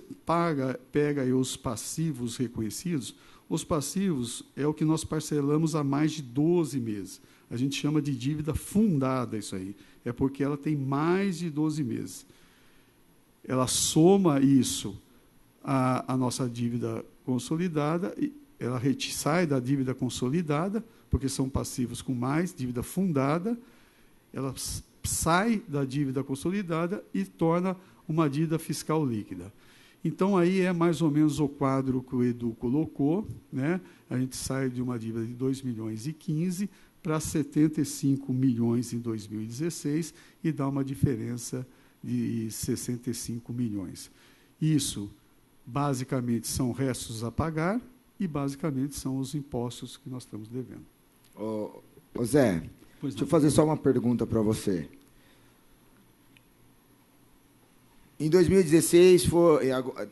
pega aí os passivos reconhecidos, os passivos é o que nós parcelamos há mais de 12 meses. A gente chama de dívida fundada isso aí. É porque ela tem mais de 12 meses. Ela soma isso à nossa dívida consolidada, ela sai da dívida consolidada, porque são passivos com mais, dívida fundada, ela sai da dívida consolidada e torna uma dívida fiscal líquida. Então, aí é mais ou menos o quadro que o Edu colocou, né? A gente sai de uma dívida de 2 milhões e 15 para 75 milhões em 2016 e dá uma diferença de 65 milhões. Isso, basicamente, são restos a pagar e, basicamente, são os impostos que nós estamos devendo. Ô Zé, deixa eu fazer só uma pergunta para você. Em 2016 foi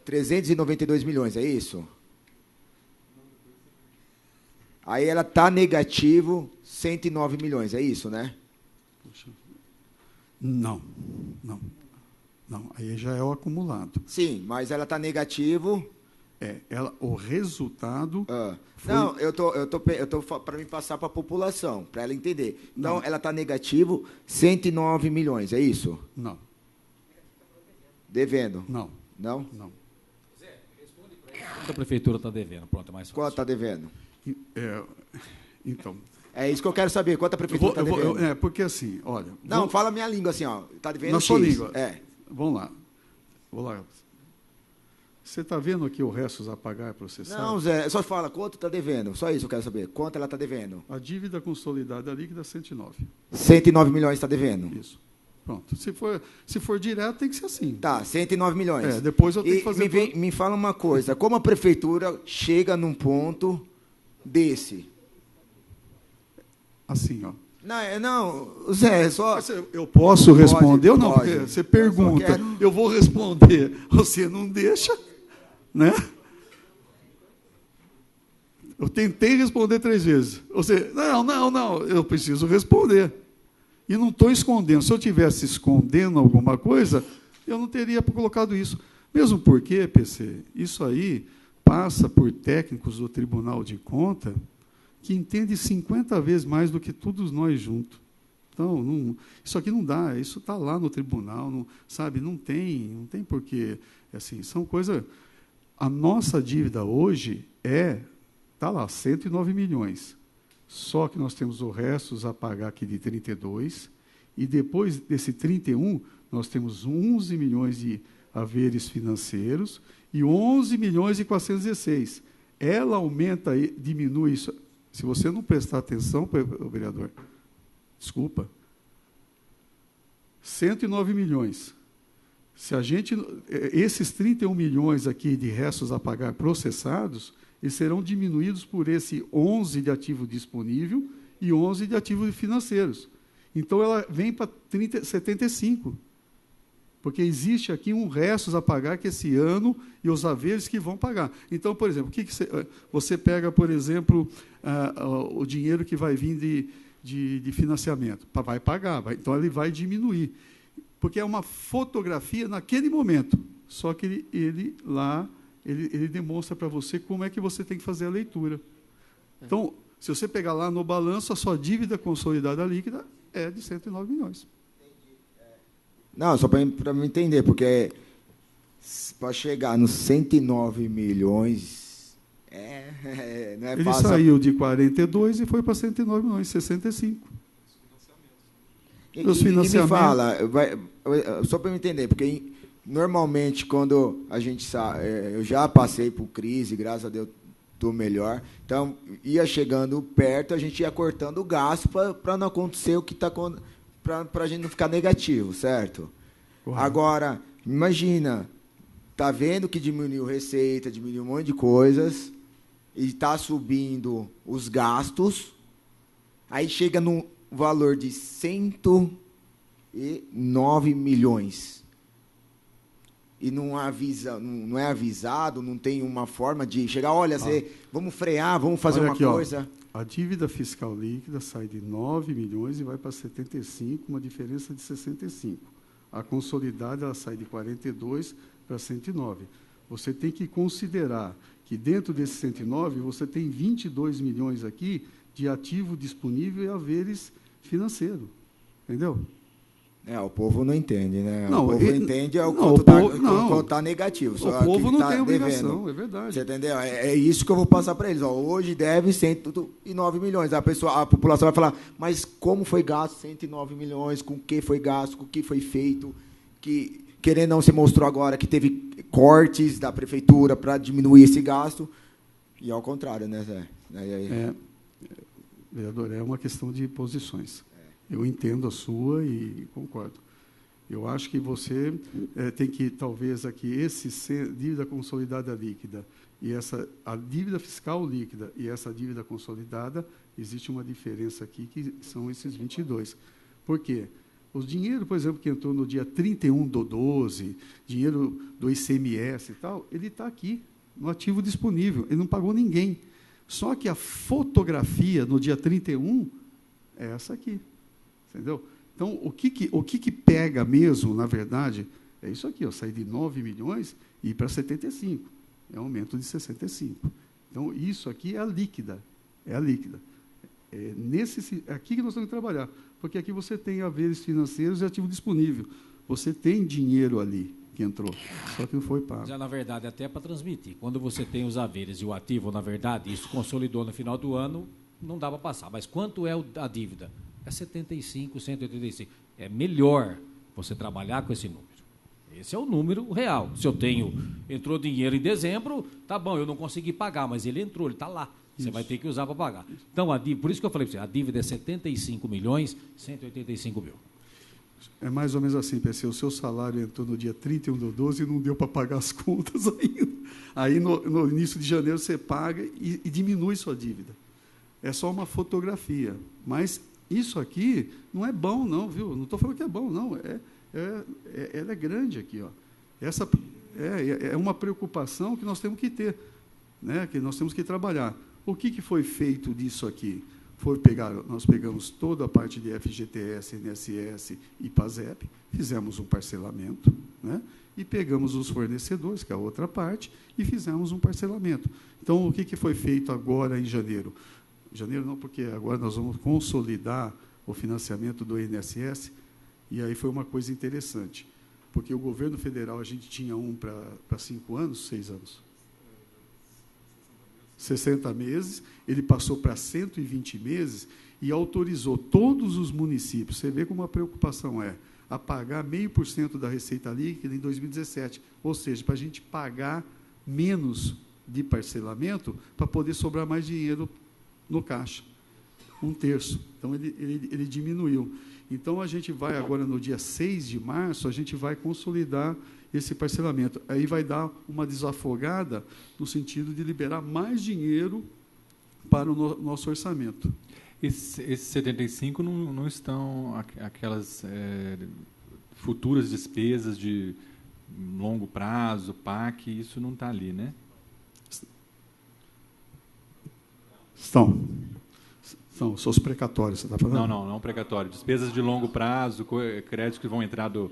392 milhões, é isso? Aí ela está negativo 109 milhões, é isso, né? Não. Aí já é o acumulado. Sim, mas ela está negativo. O resultado. Foi... Não, eu tô para me passar para a população, para ela entender. Então, ela está negativo 109 milhões, é isso? Não. Devendo? Não. Não? Não. Zé, responde para ele. Quanto a prefeitura está devendo? Pronto, é mais fácil. Quanto está devendo? Então. É isso que eu quero saber. Quanto a prefeitura está devendo? Porque assim, olha... Não, fala minha língua assim, ó. Está devendo na X. sua língua. É. Vamos lá. Vou lá. Você está vendo aqui o restos a pagar processado? Não, Zé, só fala quanto está devendo. Só isso eu quero saber. Quanto ela está devendo? A dívida consolidada líquida, 109. 109 milhões está devendo? Isso. Pronto. Se for direto, tem que ser assim. Tá, 109 milhões. Depois eu tenho que fazer... Me fala uma coisa. Como a prefeitura chega num ponto desse? Assim, ó. Não, Zé, só... Eu posso responder ou não? Pode. Porque você pergunta, eu vou responder. Você não deixa, né? Eu tentei responder 3 vezes. Você, não, eu preciso responder. E não estou escondendo. Se eu estivesse escondendo alguma coisa, eu não teria colocado isso. Mesmo porque, PC, isso aí passa por técnicos do Tribunal de Contas que entendem 50 vezes mais do que todos nós juntos. Então, isso aqui não dá, isso está lá no tribunal, não, sabe? Não tem porquê. Assim, são coisas... A nossa dívida hoje está lá, 109 milhões. Só que nós temos os restos a pagar aqui de 32, e depois desse 31, nós temos 11 milhões de haveres financeiros e 11 milhões e 416. Ela aumenta, diminui isso. Se você não prestar atenção, vereador, desculpa, 109 milhões. Se a gente, esses 31 milhões aqui de restos a pagar processados, eles serão diminuídos por esse 11 de ativo disponível e 11 de ativos financeiros. Então, ela vem para 75, porque existe aqui um restos a pagar que esse ano e os haveres que vão pagar. Então, por exemplo, você pega, por exemplo, o dinheiro que vai vir de financiamento, vai pagar, então ele vai diminuir, porque é uma fotografia naquele momento, só que ele demonstra para você como é que você tem que fazer a leitura. Então, se você pegar lá no balanço, a sua dívida consolidada líquida é de 109 milhões. Não, só para me entender, porque para chegar nos 109 milhões, não é ele fácil. Saiu de 42 e foi para 109 milhões, 65. Os financiamentos. E me fala, só para me entender, porque normalmente quando a gente eu já passei por crise, graças a Deus estou melhor, então ia chegando perto, a gente ia cortando o gasto para não acontecer o que está acontecendo, para a gente não ficar negativo, certo? Uhum. Agora, imagina, está vendo que diminuiu receita, diminuiu um monte de coisas, e está subindo os gastos, aí chega no valor de 109 milhões. E não é avisado, não tem uma forma de chegar, olha, vamos frear, vamos fazer uma coisa. A dívida fiscal líquida sai de 9 milhões e vai para 75, uma diferença de 65. A consolidada ela sai de 42 para 109. Você tem que considerar que dentro desses 109 você tem 22 milhões aqui de ativo disponível e haveres financeiro. Entendeu? O povo não entende, né? Não, o povo entende quanto está negativo. O povo não tem obrigação, é verdade. Você entendeu? É isso que eu vou passar para eles. Hoje deve 109 milhões. A população vai falar, mas como foi gasto 109 milhões? Com o que foi gasto? Com o que foi feito? Querendo não, se mostrou agora que teve cortes da prefeitura para diminuir esse gasto. E ao contrário, né, Zé? Vereador, é uma questão de posições. Eu entendo a sua e concordo. Eu acho que você tem que, talvez, aqui, dívida consolidada líquida e a dívida fiscal líquida e essa dívida consolidada, existe uma diferença aqui, que são esses 22. Por quê? O dinheiro, por exemplo, que entrou no dia 31/12, dinheiro do ICMS e tal, ele está aqui, no ativo disponível, ele não pagou ninguém. Só que a fotografia, no dia 31, é essa aqui. Entendeu? Então, o que pega mesmo, na verdade, é isso aqui, sair de 9 milhões e ir para 75. É um aumento de 65. Então, isso aqui é a líquida. É a líquida. Aqui que nós temos que trabalhar, porque aqui você tem haveres financeiros e ativo disponível. Você tem dinheiro ali que entrou, só que não foi pago. Já, na verdade, até para transmitir. Quando você tem os haveres e o ativo, na verdade, isso consolidou no final do ano, não dá para passar. Mas quanto é a dívida? É 75, 185. É melhor você trabalhar com esse número. Esse é o número real. Se entrou dinheiro em dezembro, tá bom, eu não consegui pagar, mas ele entrou, ele está lá. Você vai ter que usar para pagar. Então, por isso que eu falei para você, a dívida é 75 milhões, 185 mil. É mais ou menos assim, PC, o seu salário entrou no dia 31/12 e não deu para pagar as contas ainda. Aí, no início de janeiro, você paga e diminui sua dívida. É só uma fotografia, mas isso aqui não é bom, não, viu? Não estou falando que é bom, não. Ela é grande aqui, ó. Essa é uma preocupação que nós temos que ter, né? Que nós temos que trabalhar. O que foi feito disso aqui? nós pegamos toda a parte de FGTS, INSS e PASEP, fizemos um parcelamento, né? E pegamos os fornecedores, que é a outra parte, e fizemos um parcelamento. Então, o que foi feito agora em janeiro? Janeiro não, porque agora nós vamos consolidar o financiamento do INSS, e aí foi uma coisa interessante, porque o governo federal, a gente tinha um para 5 anos, 6 anos, 60 meses, ele passou para 120 meses e autorizou todos os municípios, você vê como a preocupação a pagar 0,5% da receita líquida em 2017, ou seja, para a gente pagar menos de parcelamento para poder sobrar mais dinheiro no caixa, 1/3. Então, ele diminuiu. Então, a gente vai agora, no dia 6 de março, a gente vai consolidar esse parcelamento. Aí vai dar uma desafogada no sentido de liberar mais dinheiro para o nosso orçamento. Esses 75 não estão aquelas futuras despesas de longo prazo, PAC, isso não está ali, né? São os precatórios, você está falando? Não precatório. Despesas de longo prazo, créditos que vão entrar do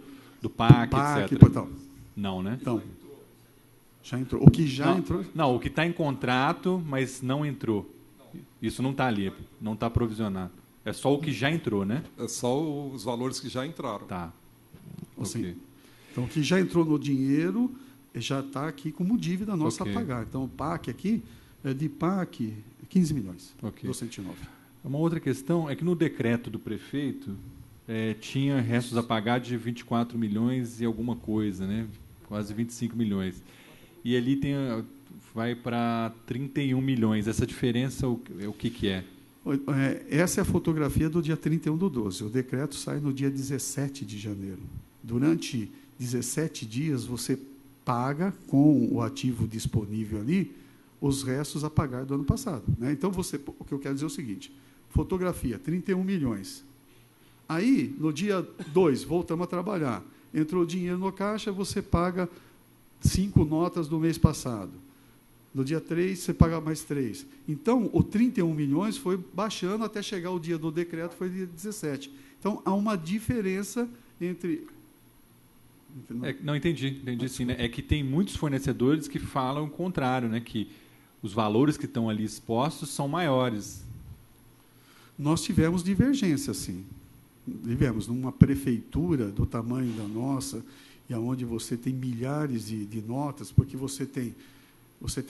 PAC, etc. Então. Não, né? Então, já entrou. O que já entrou? Não, o que está em contrato, mas não entrou. Isso não está ali, não está provisionado. É só o que já entrou, né? É só os valores que já entraram. Tá. Assim, Okay. Então, o que já entrou no dinheiro já está aqui como dívida nossa a pagar. Então, o PAC aqui, de PAC, 15 milhões, do 109. Uma outra questão é que no decreto do prefeito tinha restos a pagar de 24 milhões e alguma coisa, né? Quase 25 milhões. E ali vai para 31 milhões. Essa diferença, o que é? Essa é a fotografia do dia 31/12. O decreto sai no dia 17 de janeiro. Durante 17 dias, você paga com o ativo disponível ali os restos a pagar do ano passado, né? Então, o que eu quero dizer é o seguinte, fotografia, 31 milhões. Aí, no dia 2, voltamos a trabalhar. Entrou dinheiro no caixa, você paga 5 notas do mês passado. No dia 3, você paga mais 3. Então, o 31 milhões foi baixando até chegar o dia do decreto, foi dia 17. Então, há uma diferença entre... Não, entendi sim, né? É que tem muitos fornecedores que falam o contrário, né? Que os valores que estão ali expostos são maiores. Nós tivemos divergência, sim. Tivemos numa prefeitura do tamanho da nossa, e onde você tem milhares de notas, porque você tem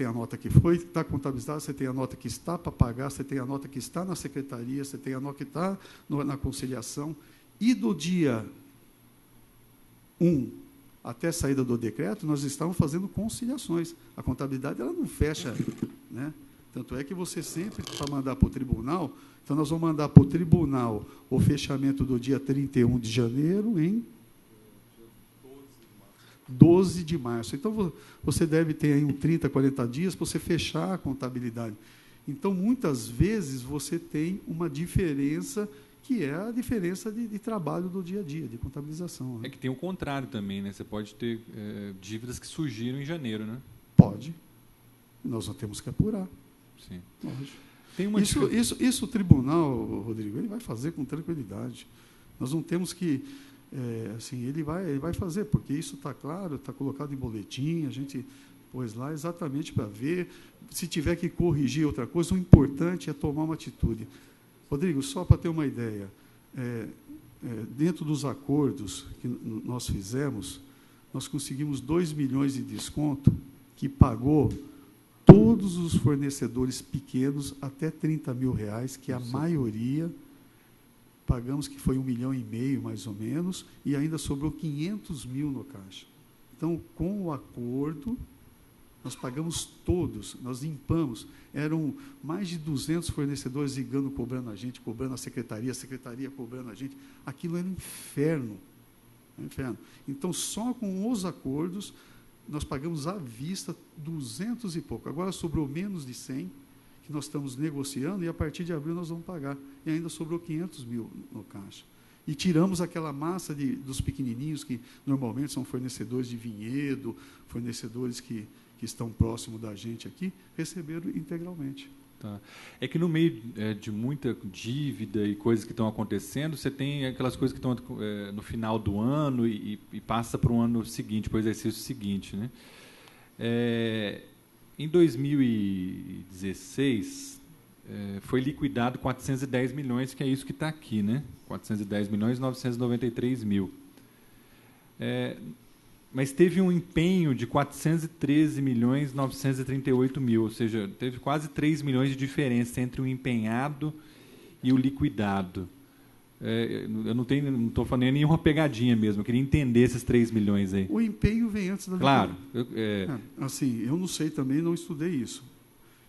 a nota que está contabilizada, você tem a nota que está para pagar, você tem a nota que está na secretaria, você tem a nota que está na conciliação, e do dia 1 até a saída do decreto, nós estávamos fazendo conciliações. A contabilidade ela não fecha, né? Tanto é que você sempre, para mandar para o tribunal, então nós vamos mandar para o tribunal o fechamento do dia 31 de janeiro em 12 de março. Então, você deve ter aí 30, 40 dias para você fechar a contabilidade. Então, muitas vezes, você tem uma diferença, que é a diferença de trabalho do dia a dia, de contabilização, né? É que tem o contrário também, né? Você pode ter dívidas que surgiram em janeiro, né? Pode. Nós não temos que apurar. Sim. Tem isso o tribunal, Rodrigo, ele vai fazer com tranquilidade. Nós não temos que... ele vai fazer, porque isso está claro, está colocado em boletim, a gente pôs lá exatamente para ver. Se tiver que corrigir outra coisa, o importante é tomar uma atitude. Rodrigo, só para ter uma ideia, dentro dos acordos que nós fizemos, nós conseguimos 2 milhões de desconto que pagou todos os fornecedores pequenos até R$30 mil, que a maioria pagamos, que foi 1,5 milhão, mais ou menos, e ainda sobrou 500 mil no caixa. Então, com o acordo, nós pagamos todos, nós limpamos. Eram mais de 200 fornecedores ligando, cobrando a gente, cobrando a secretaria cobrando a gente. Aquilo era um inferno. Então, só com os acordos, nós pagamos à vista 200 e pouco. Agora sobrou menos de 100, que nós estamos negociando, e a partir de abril nós vamos pagar. E ainda sobrou 500 mil no caixa. E tiramos aquela massa dos pequenininhos, que normalmente são fornecedores de vinhedo, fornecedores que estão próximos da gente aqui, receberam integralmente. Tá. É que no meio de muita dívida e coisas que estão acontecendo, você tem aquelas coisas que estão no final do ano e passa para o ano seguinte, para o exercício seguinte, né? Em 2016, foi liquidado 410 milhões, que é isso que está aqui, né? 410 milhões 993 mil. Mas teve um empenho de 413 milhões 938 mil, ou seja, teve quase 3 milhões de diferença entre o empenhado e o liquidado. Eu não estou falando nenhuma pegadinha mesmo, eu queria entender esses 3 milhões aí. O empenho vem antes da liquidação. Claro. Assim, eu não sei também, não estudei isso.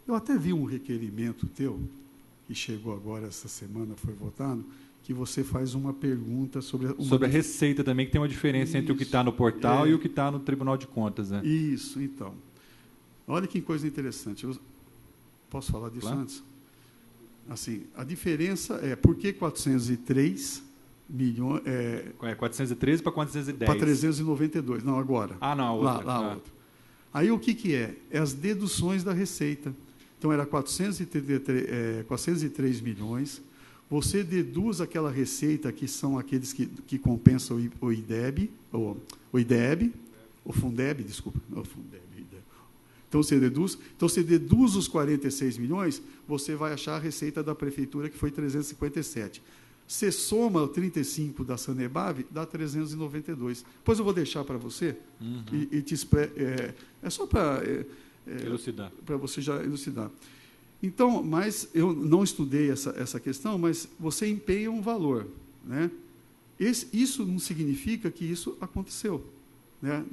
Eu até vi um requerimento teu, que chegou agora essa semana, foi votado, que você faz uma pergunta sobre a receita também, que tem uma diferença entre o que está no portal e o que está no Tribunal de Contas, né? Isso, então. Olha que coisa interessante. Posso falar disso antes? Assim, a diferença é por que 403 milhões... 413 para 410. Para 392, não, agora. Ah, não, a outra. Lá outra. Aí o que é? É as deduções da receita. Então, era 403 milhões... Você deduz aquela receita que são aqueles que compensam o IDEB, o Fundeb, desculpa, não, o Fundeb. Então você deduz os 46 milhões, você vai achar a receita da prefeitura, que foi 357. Você soma o 35 da Sanebab, dá 392. Depois eu vou deixar para você e te é só para elucidar. Para você já elucidar. Então, mas eu não estudei essa questão, mas você empenha um valor, né? Isso não significa que isso aconteceu, né?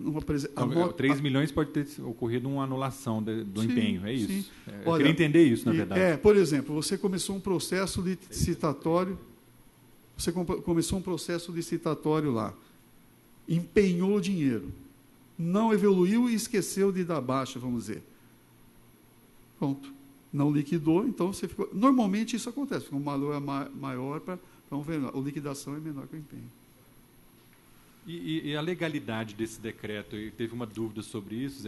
3 milhões pode ter ocorrido uma anulação do empenho, é isso? Sim. Eu queria entender isso, na verdade. Por exemplo, você começou um processo licitatório, lá, empenhou o dinheiro, não evoluiu e esqueceu de dar baixa, vamos dizer. Pronto. Não liquidou, então você ficou... Normalmente isso acontece, fica um valor maior para um vendedor. A liquidação é menor que o empenho. E a legalidade desse decreto? Teve uma dúvida sobre isso?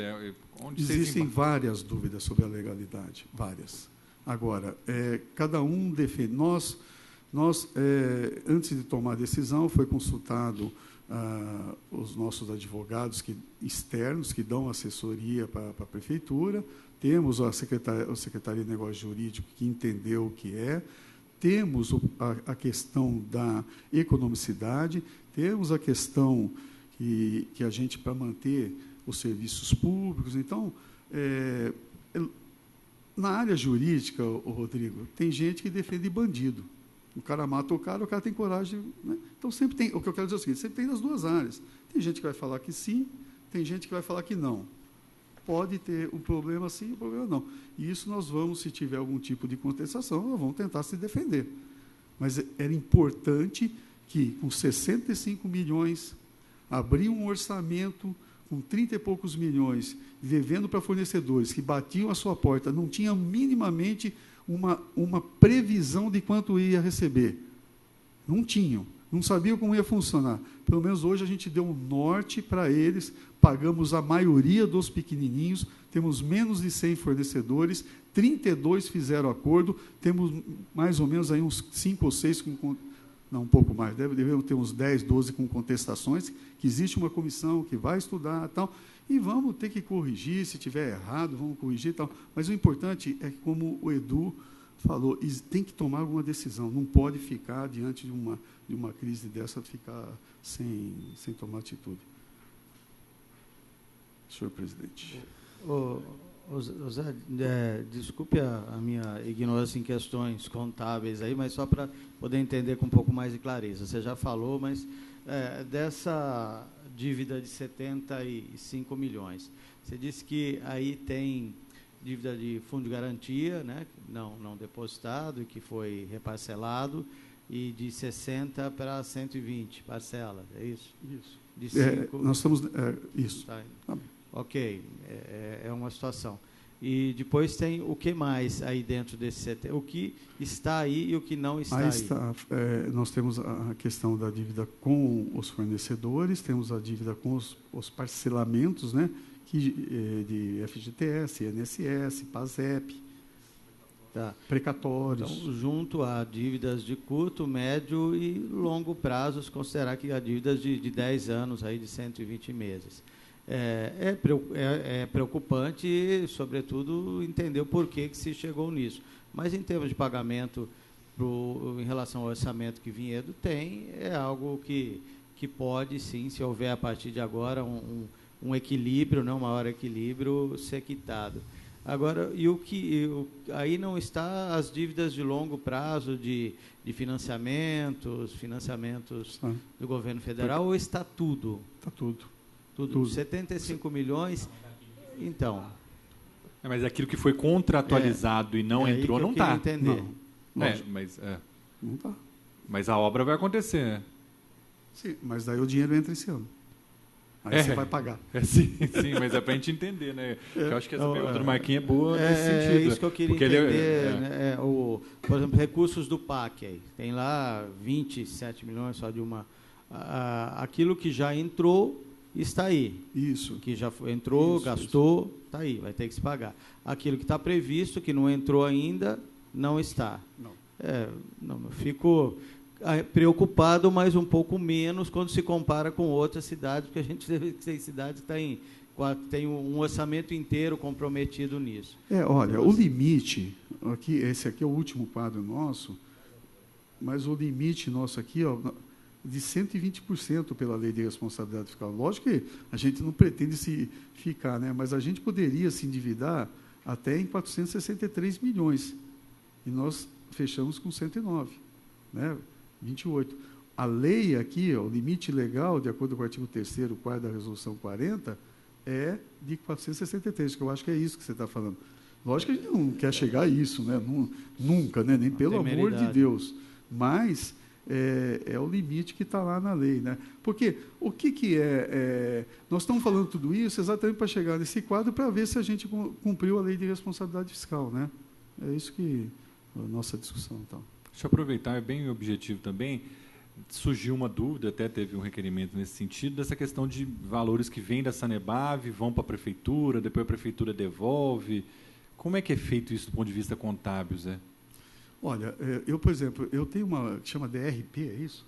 Existem várias dúvidas sobre a legalidade, várias. Agora, cada um defende. Nós antes de tomar a decisão, foi consultado os nossos advogados externos que dão assessoria para a prefeitura. Temos a Secretaria de Negócios Jurídicos, que entendeu o que é. Temos a questão da economicidade. Temos a questão que a gente, para manter os serviços públicos. Então, na área jurídica, Rodrigo, tem gente que defende bandido. O cara mata o cara tem coragem. Né? Então, sempre tem. O que eu quero dizer é o seguinte: sempre tem nas duas áreas. Tem gente que vai falar que sim, tem gente que vai falar que não. Pode ter um problema sim, um problema não. E isso nós vamos, se tiver algum tipo de contestação, nós vamos tentar se defender. Mas era importante que, com 65 milhões, abrir um orçamento com 30 e poucos milhões, devendo para fornecedores que batiam a sua porta, não tinham minimamente uma previsão de quanto ia receber. Não tinham. Não sabiam como ia funcionar. Pelo menos hoje a gente deu um norte para eles, pagamos a maioria dos pequenininhos, temos menos de 100 fornecedores, 32 fizeram acordo, temos mais ou menos aí uns 5 ou 6, não, um pouco mais, devemos ter uns 10, 12 com contestações, que existe uma comissão que vai estudar e tal, e vamos ter que corrigir, se tiver errado, vamos corrigir e tal. Mas o importante é que, como o Edu falou, tem que tomar alguma decisão, não pode ficar diante de uma crise dessa, ficar sem tomar atitude. Senhor presidente. Zé, desculpe a minha ignorância em questões contábeis aí, mas só para poder entender com um pouco mais de clareza. Você já falou, mas dessa dívida de 75 milhões, você disse que aí tem dívida de fundo de garantia, né, não depositado e que foi reparcelado, e de 60 para 120 parcelas, é isso? Isso. De 5... nós estamos... isso. Tá. Ok, é uma situação. E depois tem o que mais aí dentro desse... O que está aí e o que não está aí? Nós temos a questão da dívida com os fornecedores, temos a dívida com os parcelamentos, né, de FGTS, INSS, PASEP, Tá. Precatórios. Então, junto a dívidas de curto, médio e longo prazos, considerar que há dívidas de 10 anos, aí, de 120 meses. É preocupante, sobretudo, entender o porquê que se chegou nisso. Mas, em termos de pagamento, em relação ao orçamento que Vinhedo tem, é algo que pode, sim, se houver, a partir de agora, um equilíbrio, um maior equilíbrio, ser quitado. Agora, aí não está as dívidas de longo prazo de financiamentos do governo federal, ou está tudo? Está tudo. Tudo. 75 milhões, então... Mas aquilo que foi contratualizado e não entrou, não está. Entender. Não está. Mas a obra vai acontecer, né? Sim, mas daí o dinheiro entra esse ano. Aí você vai pagar. Sim, mas é para a gente entender, né? Eu acho que essa pergunta do Marquinhos é boa nesse sentido. É isso que eu queria entender. Por exemplo, recursos do PAC. Aí. Tem lá 27 milhões só de uma... aquilo que já entrou está aí. Isso. Que já entrou, gastou, está aí, vai ter que se pagar. Aquilo que está previsto, que não entrou ainda, não está. Não. Eu fico preocupado, mas um pouco menos quando se compara com outras cidades, porque a gente tem cidades que tem um orçamento inteiro comprometido nisso. Olha, o limite, esse aqui é o último quadro nosso, mas o limite nosso aqui, de 120% pela lei de responsabilidade fiscal. Lógico que a gente não pretende se ficar, né? Mas a gente poderia se endividar até em 463 milhões. E nós fechamos com 109, né? 28. A lei aqui, o limite legal, de acordo com o artigo 3º, 4º da Resolução 40, é de 463, que eu acho que é isso que você está falando. Lógico que a gente não quer chegar a isso, né? Nunca, né? Nem pelo amor de Deus. Mas é o limite que está lá na lei, né? Porque o que nós estamos falando tudo isso exatamente para chegar nesse quadro para ver se a gente cumpriu a lei de responsabilidade fiscal, né? É isso que a nossa discussão, então. Deixa eu aproveitar, é bem objetivo também. Surgiu uma dúvida, até teve um requerimento nesse sentido, dessa questão de valores que vêm da Sanebave, vão para a prefeitura, depois a prefeitura devolve. Como é que é feito isso do ponto de vista contábil, Zé? Olha, eu, por exemplo, eu tenho uma que chama DRP, é isso?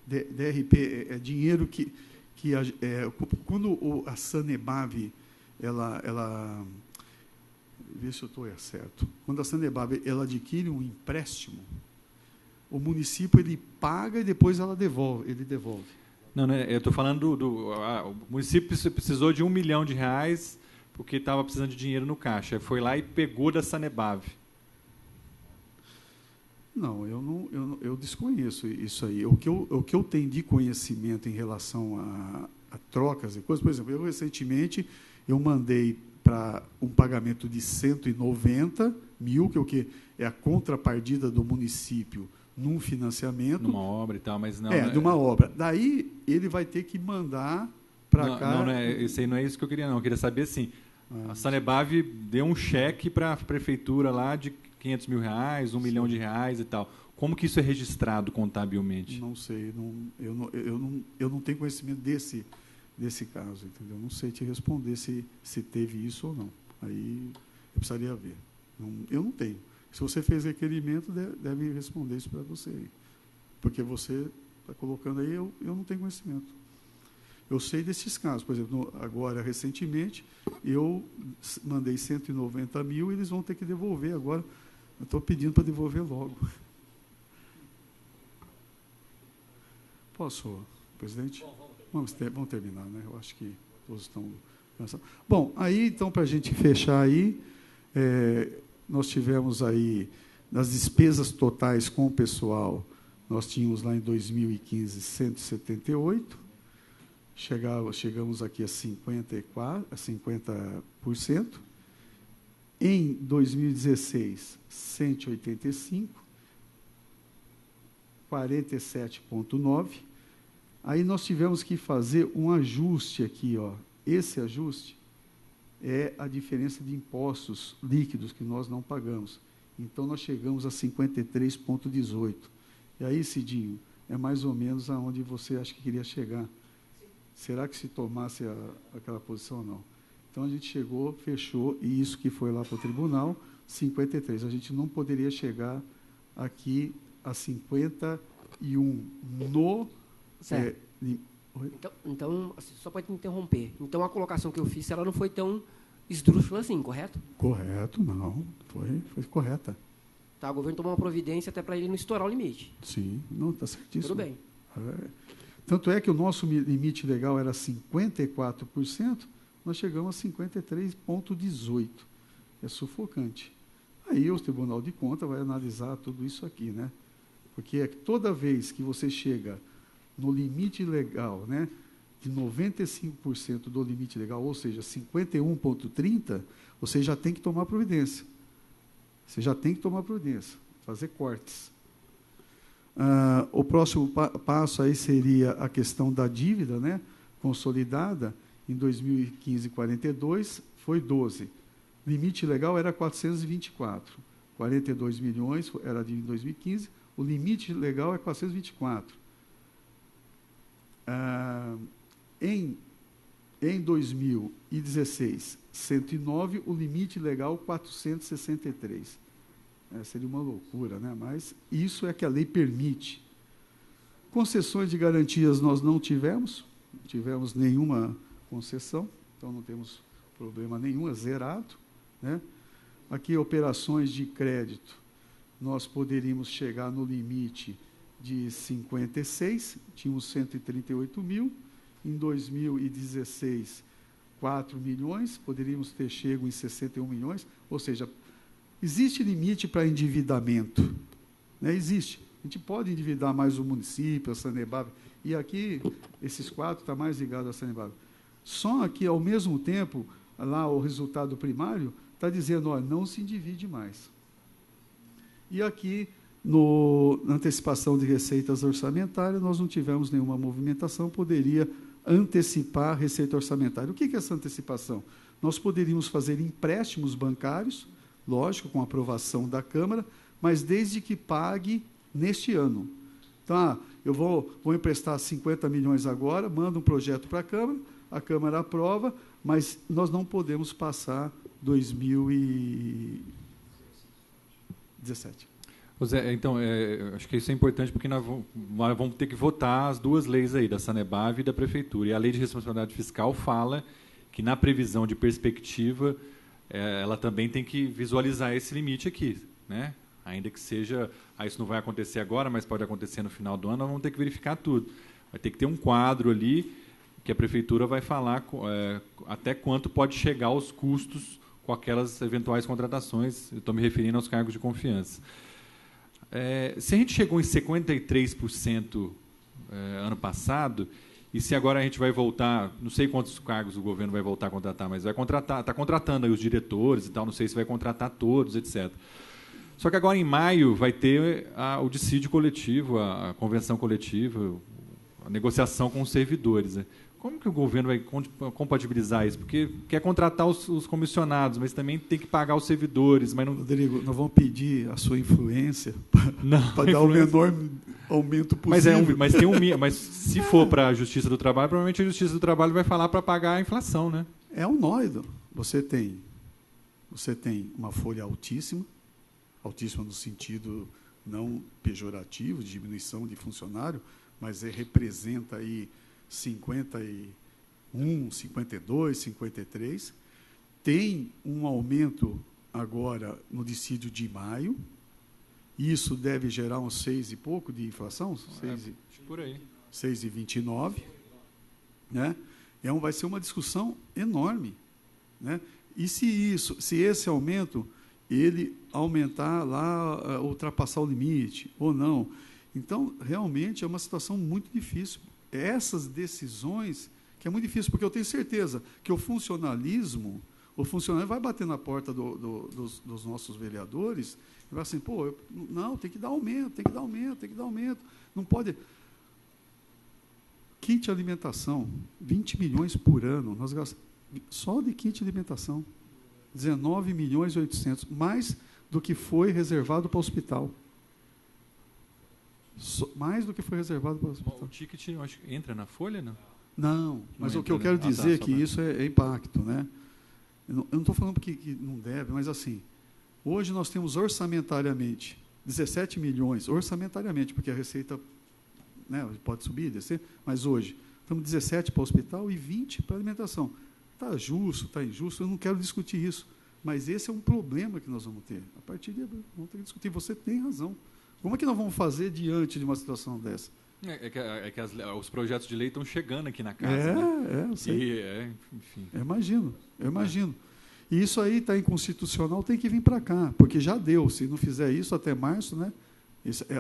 DRP é dinheiro que quando a Sanebave, ela vê se eu estou certo. Quando a Sanebave ela adquire um empréstimo, o município ele paga e depois ele devolve. Não, eu estou falando o município precisou de R$1 milhão porque estava precisando de dinheiro no caixa. Foi lá e pegou da Sanebave. Não, eu desconheço isso aí. O que eu tenho de conhecimento em relação a trocas e coisas, por exemplo, eu recentemente mandei para um pagamento de 190 mil, que é a contrapartida do município num financiamento. Numa obra e tal, mas não... de uma obra. Daí, ele vai ter que mandar para cá... Não, isso aí não é isso que eu queria, não. Eu queria saber, assim, a Sanebave deu um cheque para a prefeitura lá de R$500 mil, R$1 milhão e tal. Como que isso é registrado contabilmente? Não sei. Eu não tenho conhecimento desse caso, entendeu? Não sei te responder se teve isso ou não. Aí eu precisaria ver. Eu não tenho. Se você fez requerimento, deve responder isso para você aí. Porque você está colocando aí, eu não tenho conhecimento. Eu sei desses casos. Por exemplo, agora, recentemente, eu mandei 190 mil e eles vão ter que devolver agora. Eu estou pedindo para devolver logo. Posso, presidente? Vamos terminar, né? Eu acho que todos estão cansados. Bom, aí, então, para a gente fechar aí, nós tivemos aí, nas despesas totais com o pessoal, nós tínhamos lá em 2015 178, chegamos aqui a 50%. Em 2016, 185, 47,9%. Aí nós tivemos que fazer um ajuste aqui, ó. Esse ajuste é a diferença de impostos líquidos que nós não pagamos. Então, nós chegamos a 53,18. E aí, Cidinho, é mais ou menos aonde você acha que queria chegar. Será que se tomasse aquela posição ou não? Então, a gente chegou, fechou, e isso que foi lá para o tribunal, 53. A gente não poderia chegar aqui a 51 no... Certo. Então, assim, só para te interromper. Então, a colocação que eu fiz, ela não foi tão esdrúxula assim, correto? Correto, não. Foi correta. Tá, o governo tomou uma providência até para ele não estourar o limite. Sim, não, está certíssimo. Tudo bem. Tanto é que o nosso limite legal era 54%, nós chegamos a 53,18%. É sufocante. Aí o Tribunal de Contas vai analisar tudo isso aqui, né? Porque toda vez que você chega no limite legal, né, de 95% do limite legal, ou seja, 51,30%, você já tem que tomar providência. Você já tem que tomar providência, fazer cortes. O próximo passo aí seria a questão da dívida, né, consolidada. Em 2015, 42, foi 12. Limite legal era 424. 42 milhões era de 2015. O limite legal é 424. Em 2016, 109, o limite legal 463. Seria uma loucura, né? Mas isso é que a lei permite. Concessões de garantias nós não tivemos nenhuma concessão, então não temos problema nenhum, é zerado, né? Aqui, operações de crédito, nós poderíamos chegar no limite de 56, tínhamos 138 mil, em 2016, 4 milhões, poderíamos ter chego em 61 milhões, ou seja, existe limite para endividamento, né? Existe. A gente pode endividar mais o município, a Sanebab, e aqui, esses 4 estão mais ligados à Sanebab. Só que, ao mesmo tempo, lá o resultado primário está dizendo, ó, não se endivide mais. E aqui, na antecipação de receitas orçamentárias, nós não tivemos nenhuma movimentação, poderia antecipar a receita orçamentária. O que é essa antecipação? Nós poderíamos fazer empréstimos bancários, lógico, com aprovação da Câmara, mas desde que pague neste ano. Então, eu vou emprestar 50 milhões agora, mando um projeto para a Câmara aprova, mas nós não podemos passar 2017. Zé, então, acho que isso é importante porque nós vamos ter que votar as duas leis aí, da Sanebab e da Prefeitura. E a Lei de Responsabilidade Fiscal fala que, na previsão de perspectiva, ela também tem que visualizar esse limite aqui, né? Ainda que seja, isso não vai acontecer agora, mas pode acontecer no final do ano, nós vamos ter que verificar tudo. Vai ter que ter um quadro ali que a Prefeitura vai falar até quanto pode chegar os custos com aquelas eventuais contratações. Eu estou me referindo aos cargos de confiança. Se a gente chegou em 53% ano passado, e se agora a gente vai voltar, não sei quantos cargos o governo vai voltar a contratar, mas vai contratar, está contratando aí os diretores e tal, não sei se vai contratar todos, etc. Só que agora, em maio, vai ter o dissídio coletivo, a convenção coletiva, a negociação com os servidores, né? Como que o governo vai compatibilizar isso? Porque quer contratar os comissionados, mas também tem que pagar os servidores. Mas não... Rodrigo, nós vamos pedir a sua influência para dar o menor aumento possível. Mas se for para a Justiça do Trabalho, provavelmente a Justiça do Trabalho vai falar para pagar a inflação, né? É um nóido. Você tem uma folha altíssima no sentido não pejorativo, de diminuição de funcionário, mas representa aí 51, 52, 53. Tem um aumento agora no dissídio de maio. Isso deve gerar uns 6 e pouco de inflação, por aí. 6,29, né? Vai ser uma discussão enorme, né? E se esse aumento ele aumentar lá, ultrapassar o limite ou não? Então, realmente é uma situação muito difícil. Essas decisões, que é muito difícil, porque eu tenho certeza que o funcionário vai bater na porta dos nossos vereadores e vai assim, não, tem que dar aumento. Não pode... Kit alimentação, 20 milhões por ano, nós gastamos só de kit alimentação, 19 milhões e 800, mais do que foi reservado para o hospital. Mais do que foi reservado para o hospital. O ticket, eu acho que entra na folha, não? Não, mas o que eu quero dizer é que isso é impacto, né? Eu não estou falando que não deve, mas assim, hoje nós temos orçamentariamente 17 milhões, orçamentariamente, porque a receita, né, pode subir, descer, mas hoje estamos 17 para o hospital e 20 para a alimentação. Está justo, está injusto, eu não quero discutir isso, mas esse é um problema que nós vamos ter. A partir de vamos ter que discutir. Você tem razão. Como é que nós vamos fazer diante de uma situação dessa? Os projetos de lei estão chegando aqui na casa. Eu sei. Enfim. Eu imagino. E isso aí está inconstitucional, tem que vir para cá, porque já deu. Se não fizer isso até março, né?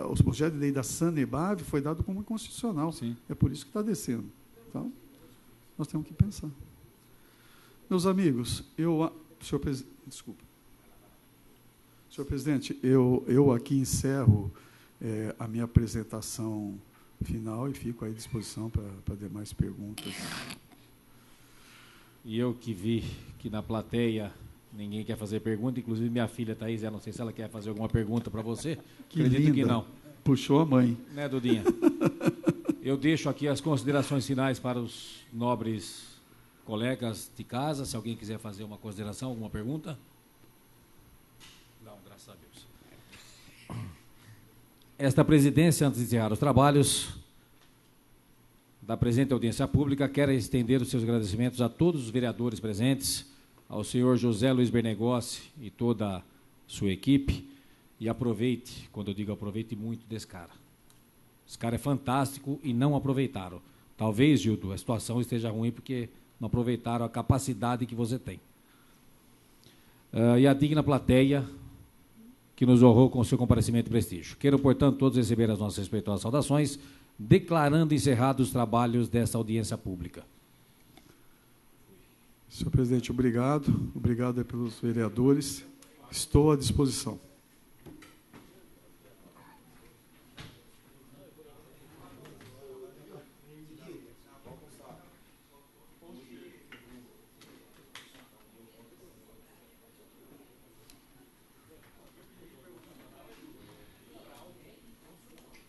O projeto de lei da Sanebave foi dado como inconstitucional. Sim. É por isso que está descendo. Então, nós temos que pensar. Meus amigos, senhor presidente, eu aqui encerro a minha apresentação final e fico à disposição para demais perguntas. E eu que vi que na plateia ninguém quer fazer pergunta, inclusive minha filha Thaís, eu não sei se ela quer fazer alguma pergunta para você. Acredito linda. que não. Puxou a mãe. Né, Dudinha? Eu deixo aqui as considerações finais para os nobres colegas de casa, se alguém quiser fazer uma consideração, alguma pergunta. Não, graças a Deus. Esta presidência, antes de encerrar os trabalhos da presente audiência pública, quer estender os seus agradecimentos a todos os vereadores presentes, ao senhor José Luiz Bernegossi e toda a sua equipe, e aproveite, quando eu digo aproveite muito desse cara. Esse cara é fantástico e não aproveitaram. Talvez, Gildo, a situação esteja ruim porque não aproveitaram a capacidade que você tem. E a digna plateia que nos honrou com o seu comparecimento e prestígio. Quero, portanto, todos receber as nossas respeitosas saudações, declarando encerrados os trabalhos desta audiência pública. Senhor presidente, obrigado. Obrigado pelos vereadores. Estou à disposição.